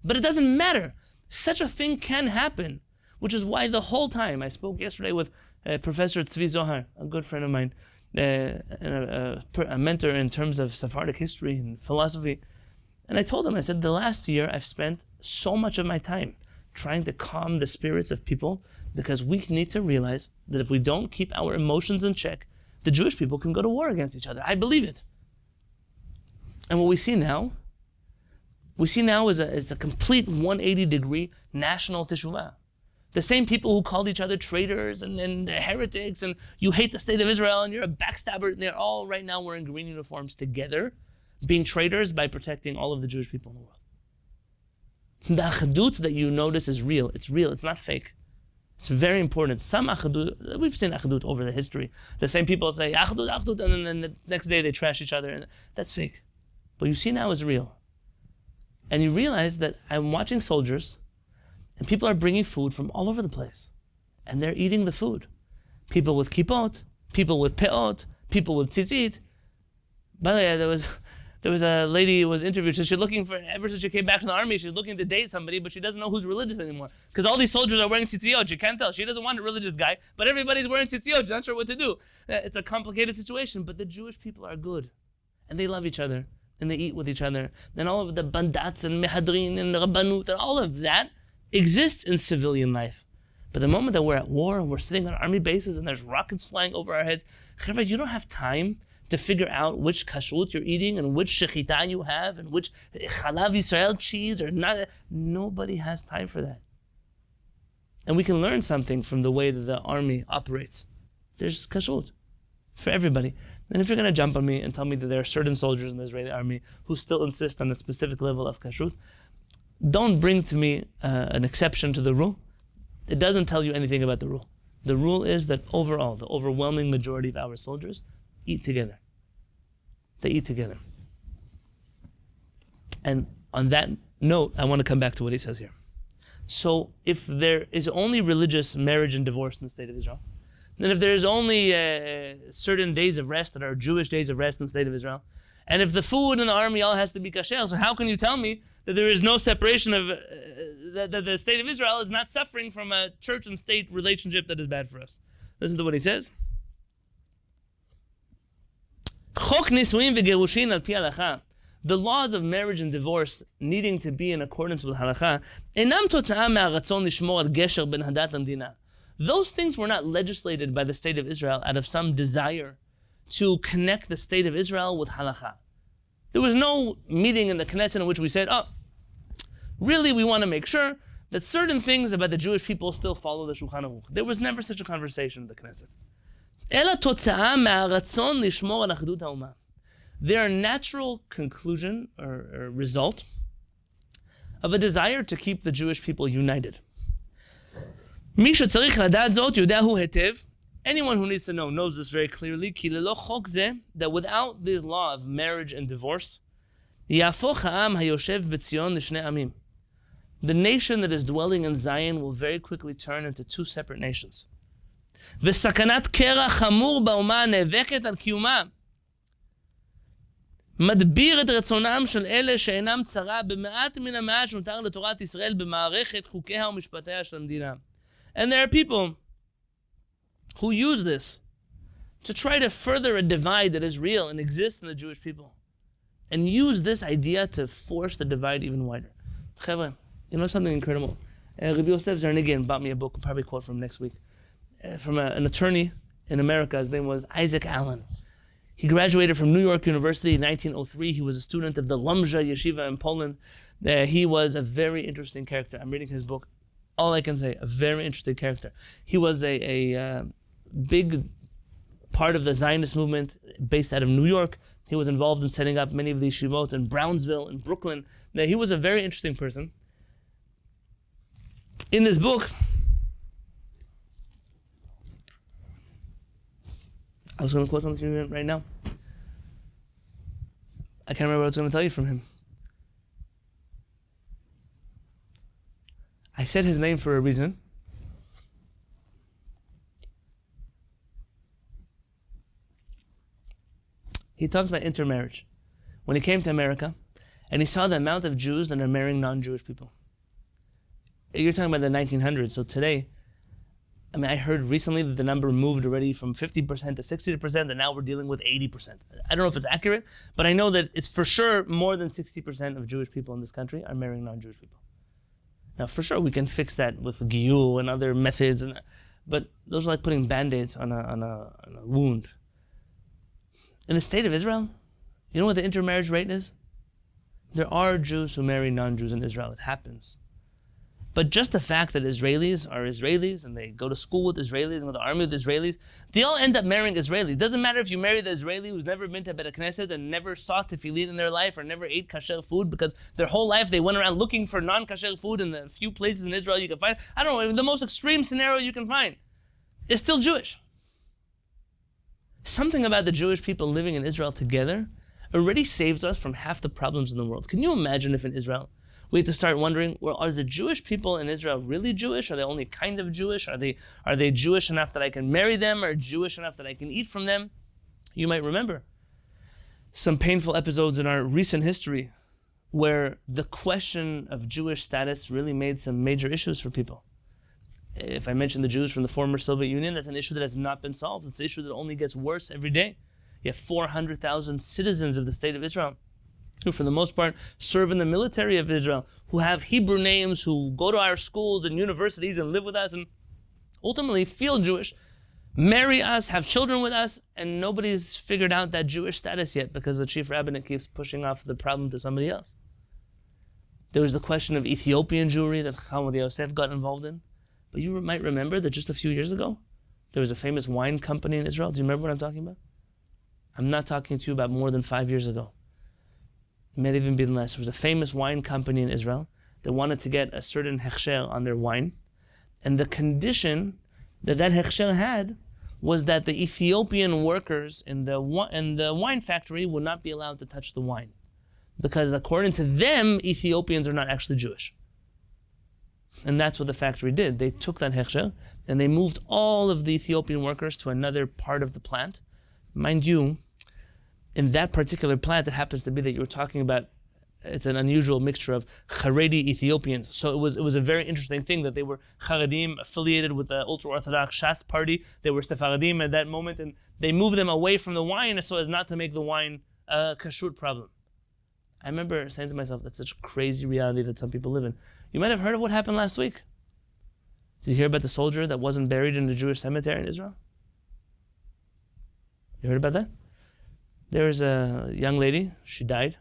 but it doesn't matter. Such a thing can happen, which is why the whole time, I spoke yesterday with Professor Tzvi Zohar, a good friend of mine, a mentor in terms of Sephardic history and philosophy. And I told him, I said, the last year I've spent so much of my time trying to calm the spirits of people because we need to realize that if we don't keep our emotions in check, the Jewish people can go to war against each other. I believe it. And what we see now is a complete 180-degree national teshuvah. The same people who called each other traitors and heretics and you hate the state of Israel and you're a backstabber, they're all right now wearing green uniforms together, being traitors by protecting all of the Jewish people in the world. The achadut that you notice is real. It's real. It's not fake. It's very important. Some achadut, we've seen achadut over the history. The same people say achadut, achadut, and then the next day they trash each other. And that's fake. What you see now is real. And you realize that I'm watching soldiers and people are bringing food from all over the place. And they're eating the food. People with kippot, people with peot, people with tzitzit. By the way, there was a lady who was interviewed. She's looking for, ever since she came back from the army, she's looking to date somebody, but she doesn't know who's religious anymore. Because all these soldiers are wearing tzitziot. She can't tell. She doesn't want a religious guy, but everybody's wearing tzitziot. She's not sure what to do. It's a complicated situation, but the Jewish people are good. And they love each other. And they eat with each other. And all of the bandats and mehadrin and rabbanut and all of that exists in civilian life. But the moment that we're at war and we're sitting on army bases and there's rockets flying over our heads, you don't have time to figure out which kashrut you're eating and which shechita you have and which chalav Yisrael cheese or not. Nobody has time for that. And we can learn something from the way that the army operates. There's kashrut for everybody. And if you're going to jump on me and tell me that there are certain soldiers in the Israeli army who still insist on a specific level of kashrut, don't bring to me an exception to the rule. It doesn't tell you anything about the rule. The rule is that overall, the overwhelming majority of our soldiers eat together. They eat together. And on that note, I want to come back to what he says here. So if there is only religious marriage and divorce in the state of Israel, then if there's only certain days of rest that are Jewish days of rest in the state of Israel, and if the food in the army all has to be kasher, so how can you tell me that there is no separation of, that the state of Israel is not suffering from a church and state relationship that is bad for us? Listen to what he says. Chok nisuin v'gerushin al pi halacha. The laws of marriage and divorce needing to be in accordance with halacha, enam totza'a me'aratzon lishmor al gesher ben hadat lamdina. Those things were not legislated by the state of Israel out of some desire to connect the state of Israel with halacha. There was no meeting in the Knesset in which we said, really we want to make sure that certain things about the Jewish people still follow the Shulchan Aruch. There was never such a conversation in the Knesset. Ela totza'a me'aratzon lishmor al achdut ha'umah. Their natural conclusion or result of a desire to keep the Jewish people united. Anyone who needs to know knows this very clearly, that without the law of marriage and divorce, the nation that is dwelling in Zion will very quickly turn into two separate nations. מדביר את רצונם של אלה שאינם צרה במעט מן המעט שנותר לתורת ישראל במערכת חוקיה ומשפטיה של המדינה. And there are people who use this to try to further a divide that is real and exists in the Jewish people, and use this idea to force the divide even wider. You know something incredible? Rabbi Yosef Zarnigan bought me a book, I'll probably quote from next week, from an attorney in America. His name was Isaac Allen. He graduated from New York University in 1903. He was a student of the Lomza Yeshiva in Poland. He was a very interesting character. I'm reading his book. All I can say, a very interesting character. He was a big part of the Zionist movement based out of New York. He was involved in setting up many of these shivot in Brownsville, in Brooklyn. Now, he was a very interesting person. In this book, I was going to quote something to you right now. I can't remember what I was going to tell you from him. I said his name for a reason. He talks about intermarriage. When he came to America, and he saw the amount of Jews that are marrying non-Jewish people. You're talking about the 1900s, so today, I heard recently that the number moved already from 50% to 60%, and now we're dealing with 80%. I don't know if it's accurate, but I know that it's for sure more than 60% of Jewish people in this country are marrying non-Jewish people. Now, for sure, we can fix that with giyur and other methods, but those are like putting Band-Aids on a wound. In the state of Israel, you know what the intermarriage rate is? There are Jews who marry non-Jews in Israel. It happens. But just the fact that Israelis are Israelis and they go to school with Israelis and go to the army with Israelis, they all end up marrying Israelis. It doesn't matter if you marry the Israeli who's never been to Beit Knesset and never sought tefillin in their life or never ate kasher food because their whole life they went around looking for non-kasher food in the few places in Israel you can find. I don't know, the most extreme scenario you can find. It's still Jewish. Something about the Jewish people living in Israel together already saves us from half the problems in the world. Can you imagine if in Israel we had to start wondering, well, are the Jewish people in Israel really Jewish? Are they only kind of Jewish? Are they Jewish enough that I can marry them? Or Jewish enough that I can eat from them? You might remember some painful episodes in our recent history where the question of Jewish status really made some major issues for people. If I mention the Jews from the former Soviet Union, that's an issue that has not been solved. It's an issue that only gets worse every day. You have 400,000 citizens of the state of Israel who for the most part serve in the military of Israel, who have Hebrew names, who go to our schools and universities and live with us and ultimately feel Jewish, marry us, have children with us, and nobody's figured out that Jewish status yet because the chief rabbinate keeps pushing off the problem to somebody else. There was the question of Ethiopian Jewry that Chaim Yosef got involved in. But you might remember that just a few years ago, there was a famous wine company in Israel. Do you remember what I'm talking about? I'm not talking to you about more than 5 years ago. It may even be less. There was a famous wine company in Israel that wanted to get a certain hechsher on their wine. And the condition that hechsher had was that the Ethiopian workers in the wine factory would not be allowed to touch the wine. Because according to them, Ethiopians are not actually Jewish. And that's what the factory did. They took that hechsher and they moved all of the Ethiopian workers to another part of the plant. Mind you, in that particular plant, it happens to be that you were talking about, it's an unusual mixture of Haredi Ethiopians. So it was a very interesting thing that they were Haredim affiliated with the ultra-Orthodox Shas party. They were Sephardim at that moment, and they moved them away from the wine so as not to make the wine a kashrut problem. I remember saying to myself, that's such a crazy reality that some people live in. You might have heard of what happened last week. Did you hear about the soldier that wasn't buried in the Jewish cemetery in Israel? You heard about that? There was a young lady, she died.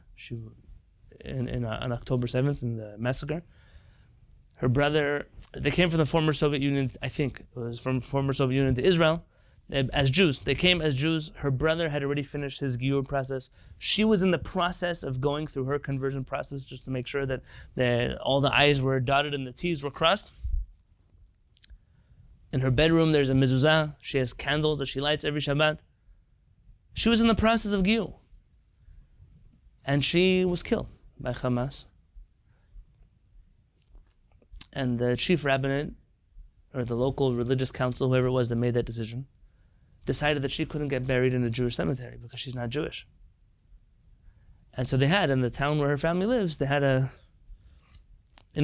On October 7th in the massacre. Her brother, they came from the former Soviet Union, I think it was from former Soviet Union to Israel, as Jews. They came as Jews. Her brother had already finished his giyur process. She was in the process of going through her conversion process just to make sure that all the I's were dotted and the T's were crossed. In her bedroom, there's a mezuzah. She has candles that she lights every Shabbat. She was in the process of giyur. And she was killed by Hamas. And the chief rabbinate, or the local religious council, whoever it was that made that decision, decided that she couldn't get buried in a Jewish cemetery because she's not Jewish. And so they had, in the town where her family lives, in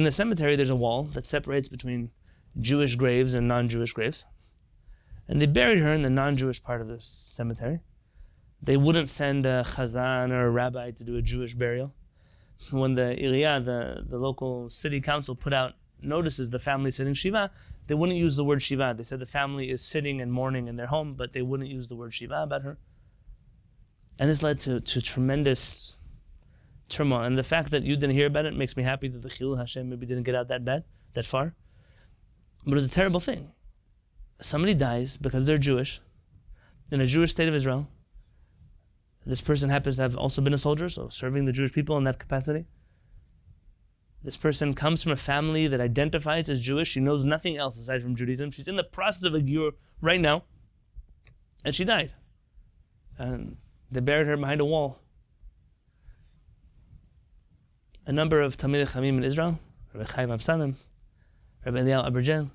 the cemetery there's a wall that separates between Jewish graves and non-Jewish graves. And they buried her in the non-Jewish part of the cemetery. They wouldn't send a chazan or a rabbi to do a Jewish burial. When the Iriyah, the local city council, put out notices the family sitting Shiva, they wouldn't use the word Shiva. They said the family is sitting and mourning in their home, but they wouldn't use the word Shiva about her. And this led to tremendous turmoil. And the fact that you didn't hear about it makes me happy that the Chilul Hashem maybe didn't get out that far. But it's a terrible thing. Somebody dies because they're Jewish, in a Jewish state of Israel. This person happens to have also been a soldier, so serving the Jewish people in that capacity. This person comes from a family that identifies as Jewish. She knows nothing else aside from Judaism. She's in the process of a Giyur right now, and she died. And they buried her behind a wall. A number of Talmidei Chachamim in Israel, Rabbi Chaim David, Rabbi Eliyahu Abergel,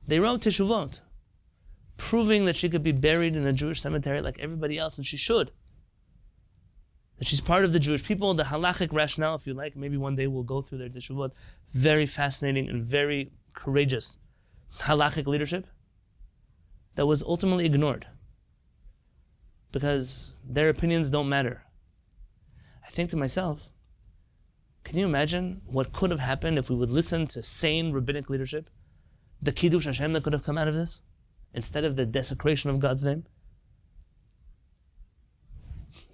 they wrote teshuvot, proving that she could be buried in a Jewish cemetery like everybody else, and she should. That she's part of the Jewish people, the halachic rationale, if you like. Maybe one day we'll go through their teshuvot. Very fascinating and very courageous halachic leadership that was ultimately ignored because their opinions don't matter. I think to myself, can you imagine what could have happened if we would listen to sane rabbinic leadership? The Kiddush Hashem that could have come out of this, instead of the desecration of God's name?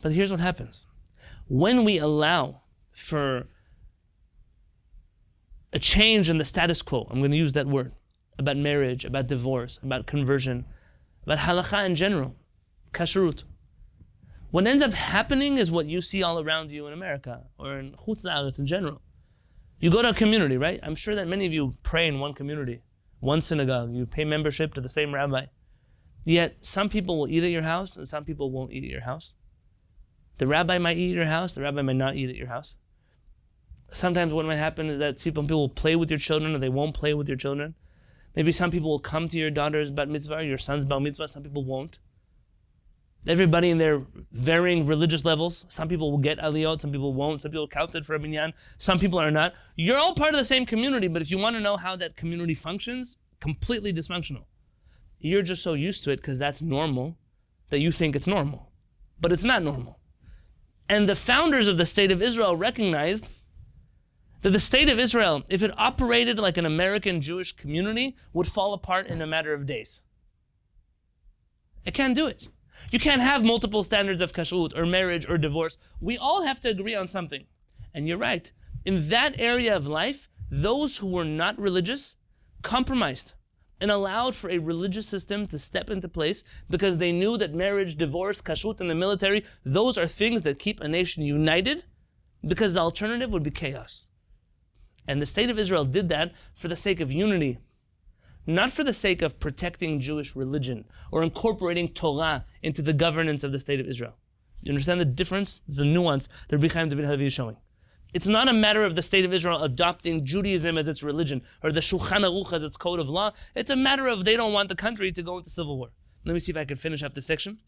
But here's what happens. When we allow for a change in the status quo, I'm going to use that word, about marriage, about divorce, about conversion, about halakha in general, kashrut, what ends up happening is what you see all around you in America, or in Chutz La'aretz in general. You go to a community, right? I'm sure that many of you pray in one community, one synagogue, you pay membership to the same rabbi. Yet some people will eat at your house and some people won't eat at your house. The rabbi might eat at your house, the rabbi might not eat at your house. Sometimes what might happen is that some people will play with your children or they won't play with your children. Maybe some people will come to your daughter's bat mitzvah or your son's bat mitzvah, some people won't. Everybody in their varying religious levels. Some people will get aliyot, some people won't, some people are counted for a minyan, some people are not. You're all part of the same community, but if you want to know how that community functions, completely dysfunctional. You're just so used to it because that's normal that you think it's normal. But it's not normal. And the founders of the state of Israel recognized that the state of Israel, if it operated like an American Jewish community, would fall apart in a matter of days. It can't do it. You can't have multiple standards of kashrut or marriage or divorce. We all have to agree on something. And you're right. In that area of life, those who were not religious compromised and allowed for a religious system to step into place because they knew that marriage, divorce, kashrut, and the military, those are things that keep a nation united because the alternative would be chaos. And the state of Israel did that for the sake of unity, not for the sake of protecting Jewish religion or incorporating Torah into the governance of the state of Israel. You understand the difference? It's a nuance that Rabbi Chaim David Halevy is showing. It's not a matter of the state of Israel adopting Judaism as its religion or the Shulchan Aruch as its code of law. It's a matter of they don't want the country to go into civil war. Let me see if I can finish up this section.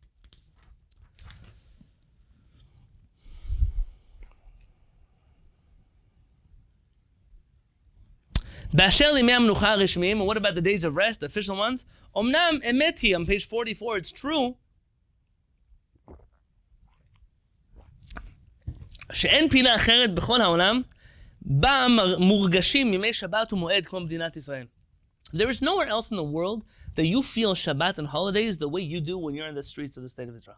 And what about the days of rest, the official ones? Omnam emeti, on page 44, it's true. שאין פינה אחרת בכל העולם בה מורגשים ימי שבת ומועד כמו מדינת ישראל. There is nowhere else in the world that you feel Shabbat and holidays the way you do when you're in the streets of the state of Israel.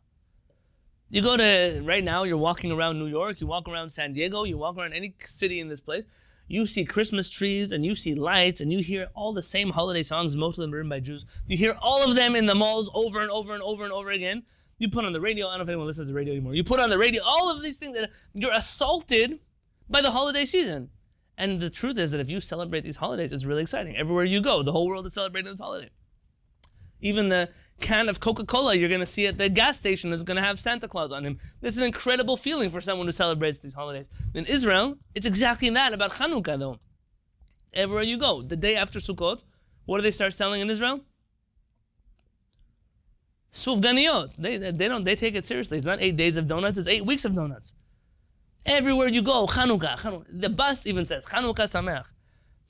You go to, right now, you're walking around New York, you walk around San Diego, you walk around any city in this place, you see Christmas trees and you see lights and you hear all the same holiday songs, most of them written by Jews. You hear all of them in the malls over and over and over and over again. You put on the radio, I don't know if anyone listens to the radio anymore. You put on the radio, all of these things, that you're assaulted by the holiday season. And the truth is that if you celebrate these holidays, it's really exciting. Everywhere you go, the whole world is celebrating this holiday. Even the can of Coca-Cola you're going to see at the gas station is going to have Santa Claus on him. This is an incredible feeling for someone who celebrates these holidays. In Israel, it's exactly that about Chanukah though. Everywhere you go, the day after Sukkot, what do they start selling in Israel? Sufganiyot. They take it seriously. It's not 8 days of donuts, it's 8 weeks of donuts. Everywhere you go, Chanukah. The bus even says, Chanukah Sameach.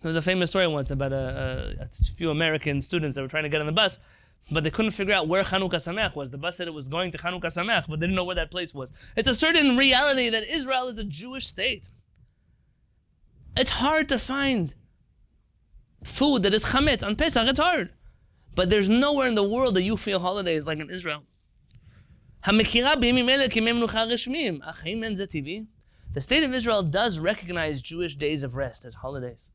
There was a famous story once about a few American students that were trying to get on the bus, but they couldn't figure out where Chanukah Sameach was. The bus said it was going to Chanukah Sameach, but they didn't know where that place was. It's a certain reality that Israel is a Jewish state. It's hard to find food that is chametz on Pesach, it's hard. But there's nowhere in the world that you feel holidays like in Israel. The state of Israel does recognize Jewish days of rest as holidays.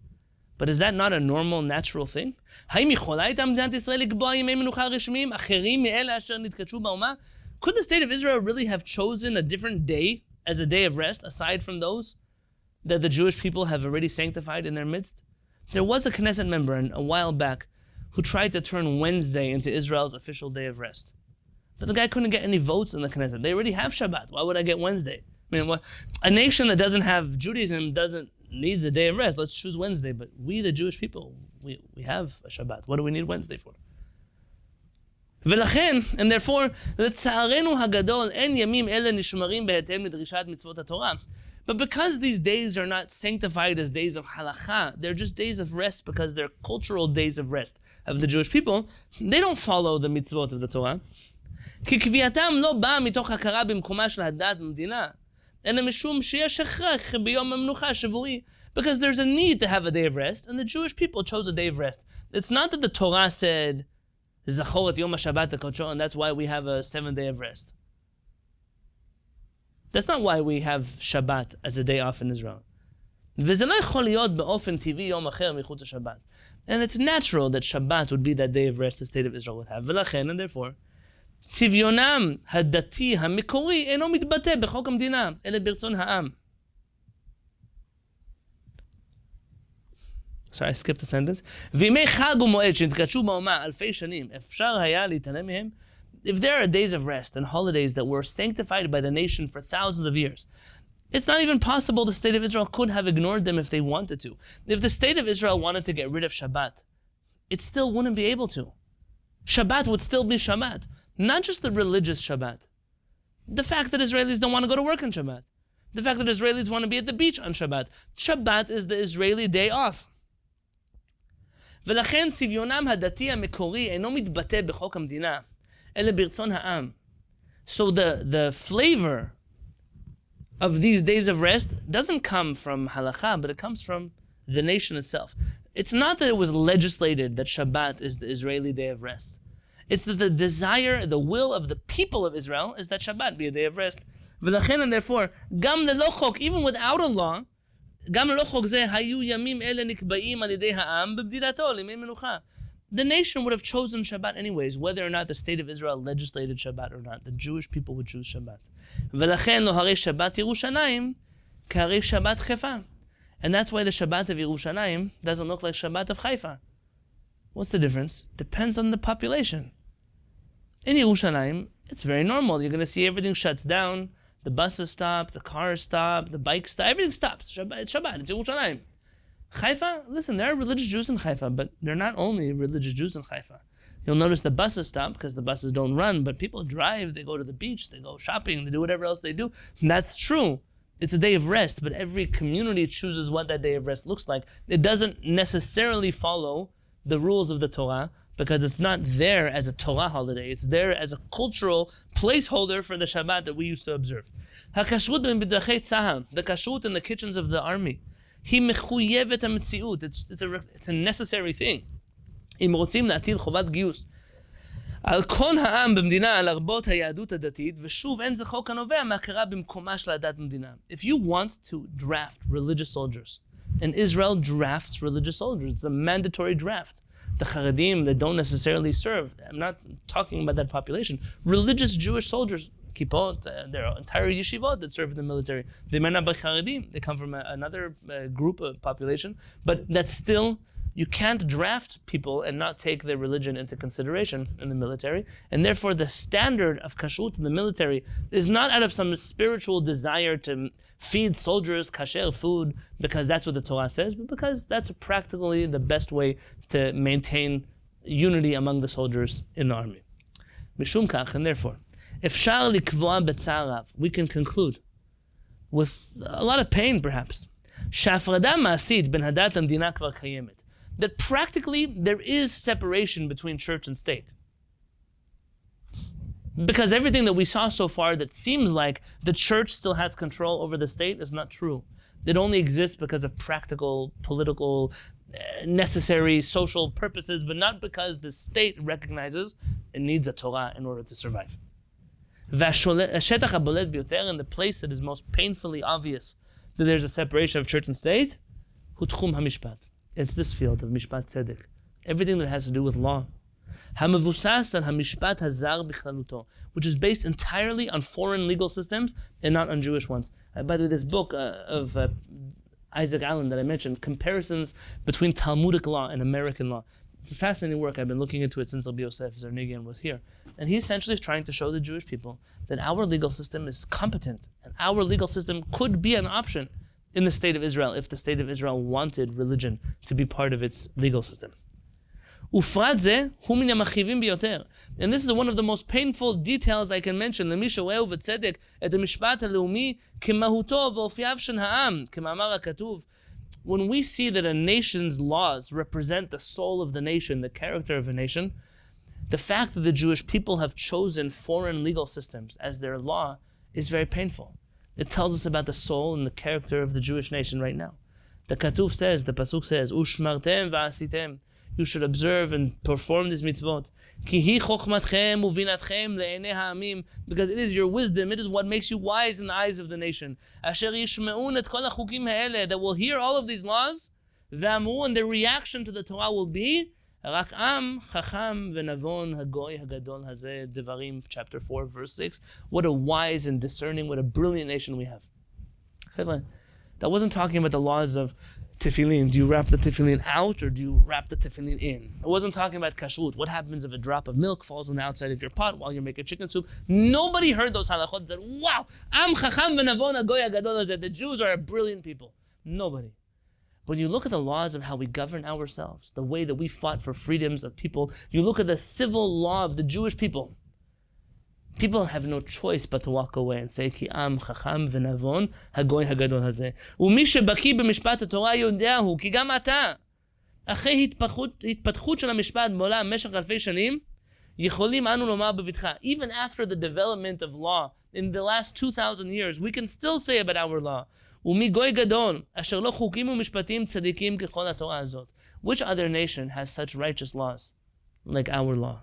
But is that not a normal, natural thing? Could the state of Israel really have chosen a different day as a day of rest, aside from those that the Jewish people have already sanctified in their midst? There was a Knesset member a while back who tried to turn Wednesday into Israel's official day of rest. But the guy couldn't get any votes in the Knesset. They already have Shabbat. Why would I get Wednesday? I mean, a nation that doesn't have Judaism needs a day of rest. Let's choose Wednesday. But we, the Jewish people, we have a Shabbat. What do we need Wednesday for? ולכן, and therefore, לצערנו הגדול, אין ימים אלה נשמרים בהתאם לדרישת מצוות התורה. But because these days are not sanctified as days of halakha, they're just days of rest because they're cultural days of rest of the Jewish people, they don't follow the mitzvot of the Torah. כי קביעתם לא באה מתוך הכרה במקומה של הדת במדינה, אלא משום שיש הכרח ביום המנוחה השבועי. Because there's a need to have a day of rest, and the Jewish people chose a day of rest. It's not that the Torah said, Zachor et Yom HaShabbat HaKodsho, and that's why we have a 7th day of rest. That's not why we have Shabbat as a day off in Israel. וזה לא יכול להיות באופן טבעי יום אחר מחוץ לשבת. And it's natural that Shabbat would be that day of rest the state of Israel would have. ולכן, and therefore, צביונם הדתי המקורי אינו מתבטא בחוק המדינה, אלא ברצון העם. Sorry, I skipped a sentence. וימי חג ומועד שנתקדשו באומה אלפי שנים, אפשר היה להתעלם מהם? If there are days of rest and holidays that were sanctified by the nation for thousands of years, it's not even possible the state of Israel could have ignored them if they wanted to. If the state of Israel wanted to get rid of Shabbat, it still wouldn't be able to. Shabbat would still be Shabbat. Not just the religious Shabbat. The fact that Israelis don't want to go to work on Shabbat. The fact that Israelis want to be at the beach on Shabbat. Shabbat is the Israeli day off. ולכן צביונם הדתי המקורי אינו מתבטא בחוק המדינה, אלא ברצון העם. So the flavor of these days of rest doesn't come from halakha, but it comes from the nation itself. It's not that it was legislated that Shabbat is the Israeli day of rest. It's that the desire, the will of the people of Israel is that Shabbat be a day of rest. ולכן, and therefore, גם ללא חוק, even without a law, גם ללא חוק זה, היו ימים אלה נקבעים על ידי העם בבדידתו לימי מנוחה. The nation would have chosen Shabbat anyways, whether or not the state of Israel legislated Shabbat or not. The Jewish people would choose Shabbat. ולכן לא הרי שבת ירושלים, כהרי שבת חיפה. And that's why the Shabbat of Yerushalayim doesn't look like Shabbat of Haifa. What's the difference? Depends on the population. In Yerushalayim, it's very normal. You're going to see everything shuts down. The buses stop, the cars stop, the bikes stop, everything stops. It's Shabbat, it's Yerushalayim. Haifa, listen, there are religious Jews in Haifa, but they're not only religious Jews in Haifa. You'll notice the buses stop because the buses don't run, but people drive, they go to the beach, they go shopping, they do whatever else they do. And that's true. It's a day of rest, but every community chooses what that day of rest looks like. It doesn't necessarily follow the rules of the Torah because it's not there as a Torah holiday. It's there as a cultural placeholder for the Shabbat that we used to observe. HaKashrut b'midrachei tzahal, the kashrut in the kitchens of the army. Hi mechuyevet hamtziut. It's a necessary thing. אם רוצים להטיל חובת גיוס על כל העם במדינה, להרבות היהדות הדתית, ושוב אין זה חוק הנובע מהכרה במקומה של הדת במדינה. If you want to draft religious soldiers, and Israel drafts religious soldiers, it's a mandatory draft. The Charedim that don't necessarily serve, I'm not talking about that population, religious Jewish soldiers, kippot, there are entire yeshivot that serve in the military. They might not be Charedim, they come from another group of population, but that's still, you can't draft people and not take their religion into consideration in the military. And therefore the standard of kashrut in the military is not out of some spiritual desire to feed soldiers kasher food because that's what the Torah says, but because that's practically the best way to maintain unity among the soldiers in the army. Mishum kach, and therefore, אפשר לקבוע בצער רב, we can conclude with a lot of pain perhaps, שהפרדה מעשית בין הדת למדינה כבר קיימת. That practically there is separation between church and state. Because everything that we saw so far that seems like the church still has control over the state is not true. It only exists because of practical, political necessary social purposes, but not because the state recognizes it needs a Torah in order to survive. And the place that is most painfully obvious that there's a separation of church and state, Hutchum HaMishpat. It's this field of Mishpat Tzedek. Everything that has to do with law. Hamavusas and HaMishpat Hazar Bichlaluto, which is based entirely on foreign legal systems and not on Jewish ones. By the way, this book of Isaac Allen that I mentioned, Comparisons Between Talmudic Law and American Law. It's a fascinating work. I've been looking into it since Rabbi Yosef Zarnigian was here. And he essentially is trying to show the Jewish people that our legal system is competent and our legal system could be an option in the state of Israel if the state of Israel wanted religion to be part of its legal system. And this is one of the most painful details I can mention. When we see that a nation's laws represent the soul of the nation, the character of a nation, the fact that the Jewish people have chosen foreign legal systems as their law is very painful. It tells us about the soul and the character of the Jewish nation right now. The Pasuk says, Ushmartem va'asitem. You should observe and perform these mitzvot. Because it is your wisdom, it is what makes you wise in the eyes of the nation. That will hear all of these laws, and their reaction to the Torah will be Devarim chapter 4, verse 6. What a wise and discerning, what a brilliant nation we have. That wasn't talking about the laws of tefillin. Do you wrap the tefillin out or do you wrap the tefillin in? It wasn't talking about kashrut. What happens if a drop of milk falls on the outside of your pot while you're making chicken soup? Nobody heard those halachot and said, wow, am chacham v'navon hagoy hagadol hazeh. The Jews are a brilliant people. Nobody. When you look at the laws of how we govern ourselves, the way that we fought for freedoms of people, you look at the civil law of the Jewish people, people have no choice but to walk away and say, Ki am chacham v'navon hagoy hagadol hazeh. U'mi shebaki b'mishpat HaTorah yodeahu, ki gam ata. אחרי התפתחות של המשפט בעולם במשך אלפי שנים, יכולים אנו לומר בבטחה. Even after the development of law in the last 2,000 years, we can still say about our law, ומי גוי גדול, אשר לא חוקים ומשפטים צדיקים ככל התורה הזאת. Which other nation has such righteous laws like our law?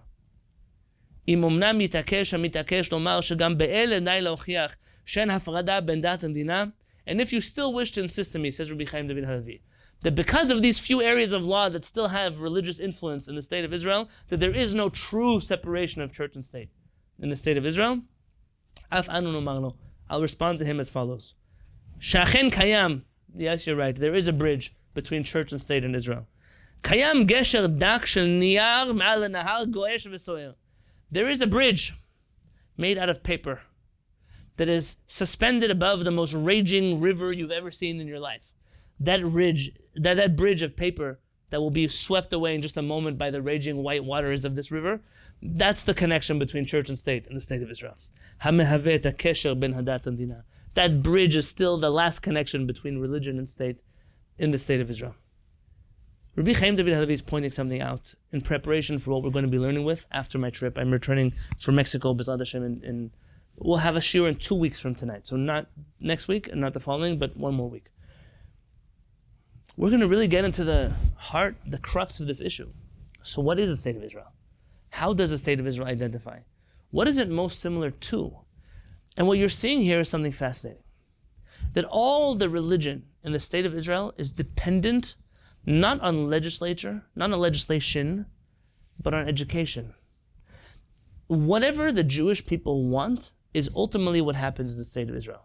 אם אמנם מתעקש המתעקש לומר שגם באלה די להוכיח שאין הפרדה בין דת ומדינה, and if you still wish to insist to me, says Rabbi Chaim David Halevy, that because of these few areas of law that still have religious influence in the state of Israel, that there is no true separation of church and state in the state of Israel, I'll respond to him as follows. Shachen kayam, yes, you're right, there is a bridge between church and state in Israel. Kayam gesher dak shel niyar ma'al nahar goesh v'soer. There is a bridge made out of paper that is suspended above the most raging river you've ever seen in your life. That bridge of paper that will be swept away in just a moment by the raging white waters of this river, that's the connection between church and state in the state of Israel. That bridge is still the last connection between religion and state in the state of Israel. Rabbi Chaim David Halevy is pointing something out in preparation for what we're going to be learning with after my trip. I'm returning from Mexico, B'ezrat Hashem, and we'll have a shiur in 2 weeks from tonight. So not next week and not the following, but one more week. We're going to really get into the heart, the crux of this issue. So what is the state of Israel? How does the state of Israel identify? What is it most similar to? And what you're seeing here is something fascinating. That all the religion in the state of Israel is dependent not on legislature, not on legislation, but on education. Whatever the Jewish people want is ultimately what happens in the state of Israel.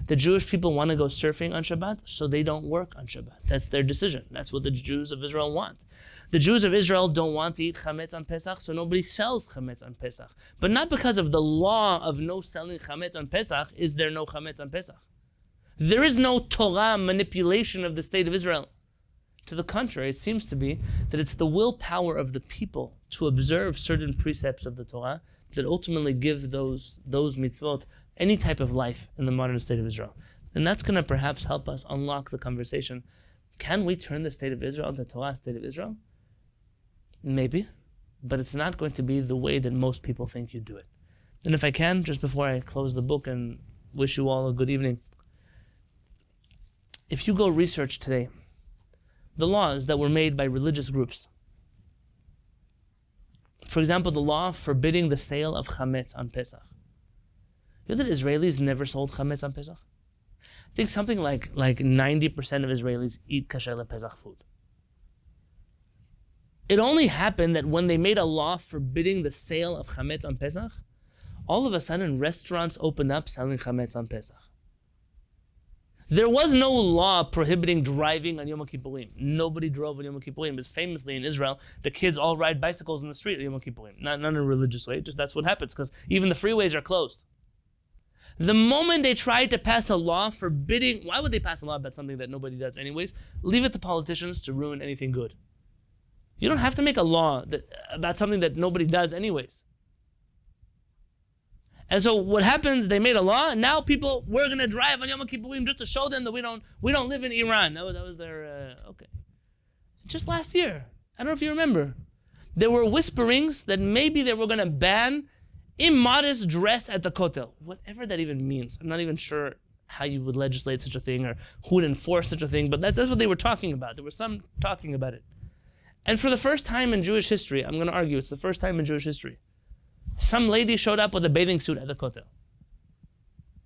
The Jewish people want to go surfing on Shabbat, so they don't work on Shabbat. That's their decision. That's what the Jews of Israel want. The Jews of Israel don't want to eat chametz on Pesach, so nobody sells chametz on Pesach. But not because of the law of no selling chametz on Pesach is there no chametz on Pesach. There is no Torah manipulation of the state of Israel. To the contrary, it seems to be that it's the willpower of the people to observe certain precepts of the Torah that ultimately give those mitzvot any type of life in the modern state of Israel. And that's going to perhaps help us unlock the conversation. Can we turn the state of Israel into Torah state of Israel? Maybe, but it's not going to be the way that most people think you do it. And if I can, just before I close the book and wish you all a good evening, if you go research today, the laws that were made by religious groups. For example, the law forbidding the sale of chametz on Pesach. You know that Israelis never sold chametz on Pesach? I think something like 90% of Israelis eat kasher Pesach food. It only happened that when they made a law forbidding the sale of chametz on Pesach, all of a sudden restaurants opened up selling chametz on Pesach. There was no law prohibiting driving on Yom Kippurim. Nobody drove on Yom Kippurim, because famously in Israel, the kids all ride bicycles in the street on Yom Kippurim. Not in a religious way, just that's what happens, because even the freeways are closed. The moment they tried to pass a law forbidding, why would they pass a law about something that nobody does anyways? Leave it to politicians to ruin anything good. You don't have to make a law about something that nobody does anyways. And so what happens, they made a law, and now we're going to drive on Yom Kippurim just to show them that we don't live in Iran. That was their, okay. Just last year, I don't know if you remember, there were whisperings that maybe they were going to ban immodest dress at the Kotel. Whatever that even means. I'm not even sure how you would legislate such a thing or who would enforce such a thing, but that's what they were talking about. There was some talking about it. And for the first time in Jewish history, I'm going to argue it's the first time in Jewish history, some lady showed up with a bathing suit at the Kotel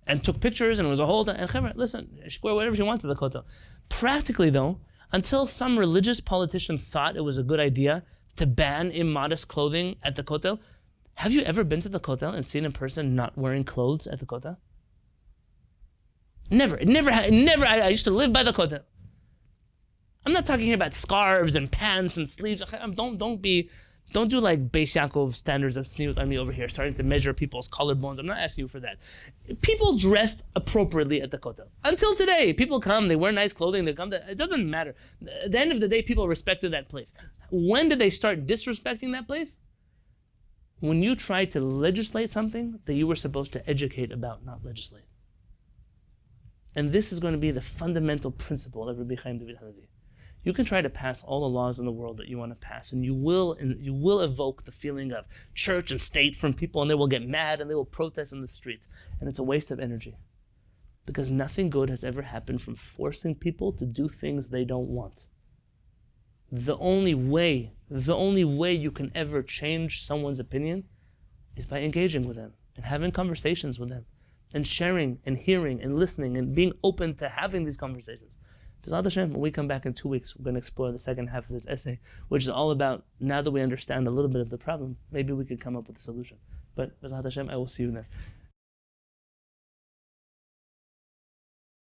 and took pictures, and it was a whole thing. And listen, she can wear whatever she wants at the Kotel. Practically though, until some religious politician thought it was a good idea to ban immodest clothing at the Kotel, have you ever been to the Kotel and seen a person not wearing clothes at the Kotel? Never. I used to live by the Kotel. I'm not talking about scarves and pants and sleeves. Don't do like Beis Yaakov standards of tzniut on me over here, starting to measure people's collarbones. I'm not asking you for that. People dressed appropriately at the Kotel. Until today, people come, they wear nice clothing, it doesn't matter. At the end of the day, people respected that place. When did they start disrespecting that place? When you tried to legislate something that you were supposed to educate about, not legislate. And this is going to be the fundamental principle of Rabbi Chaim David Halevy. You can try to pass all the laws in the world that you want to pass, and you will evoke the feeling of church and state from people, and they will get mad and they will protest in the streets. And it's a waste of energy. Because nothing good has ever happened from forcing people to do things they don't want. The only way you can ever change someone's opinion is by engaging with them and having conversations with them and sharing and hearing and listening and being open to having these conversations. B'ezrat Hashem, when we come back in 2 weeks, we're going to explore the second half of this essay, which is all about, now that we understand a little bit of the problem, maybe we could come up with a solution. But B'ezrat Hashem, I will see you there.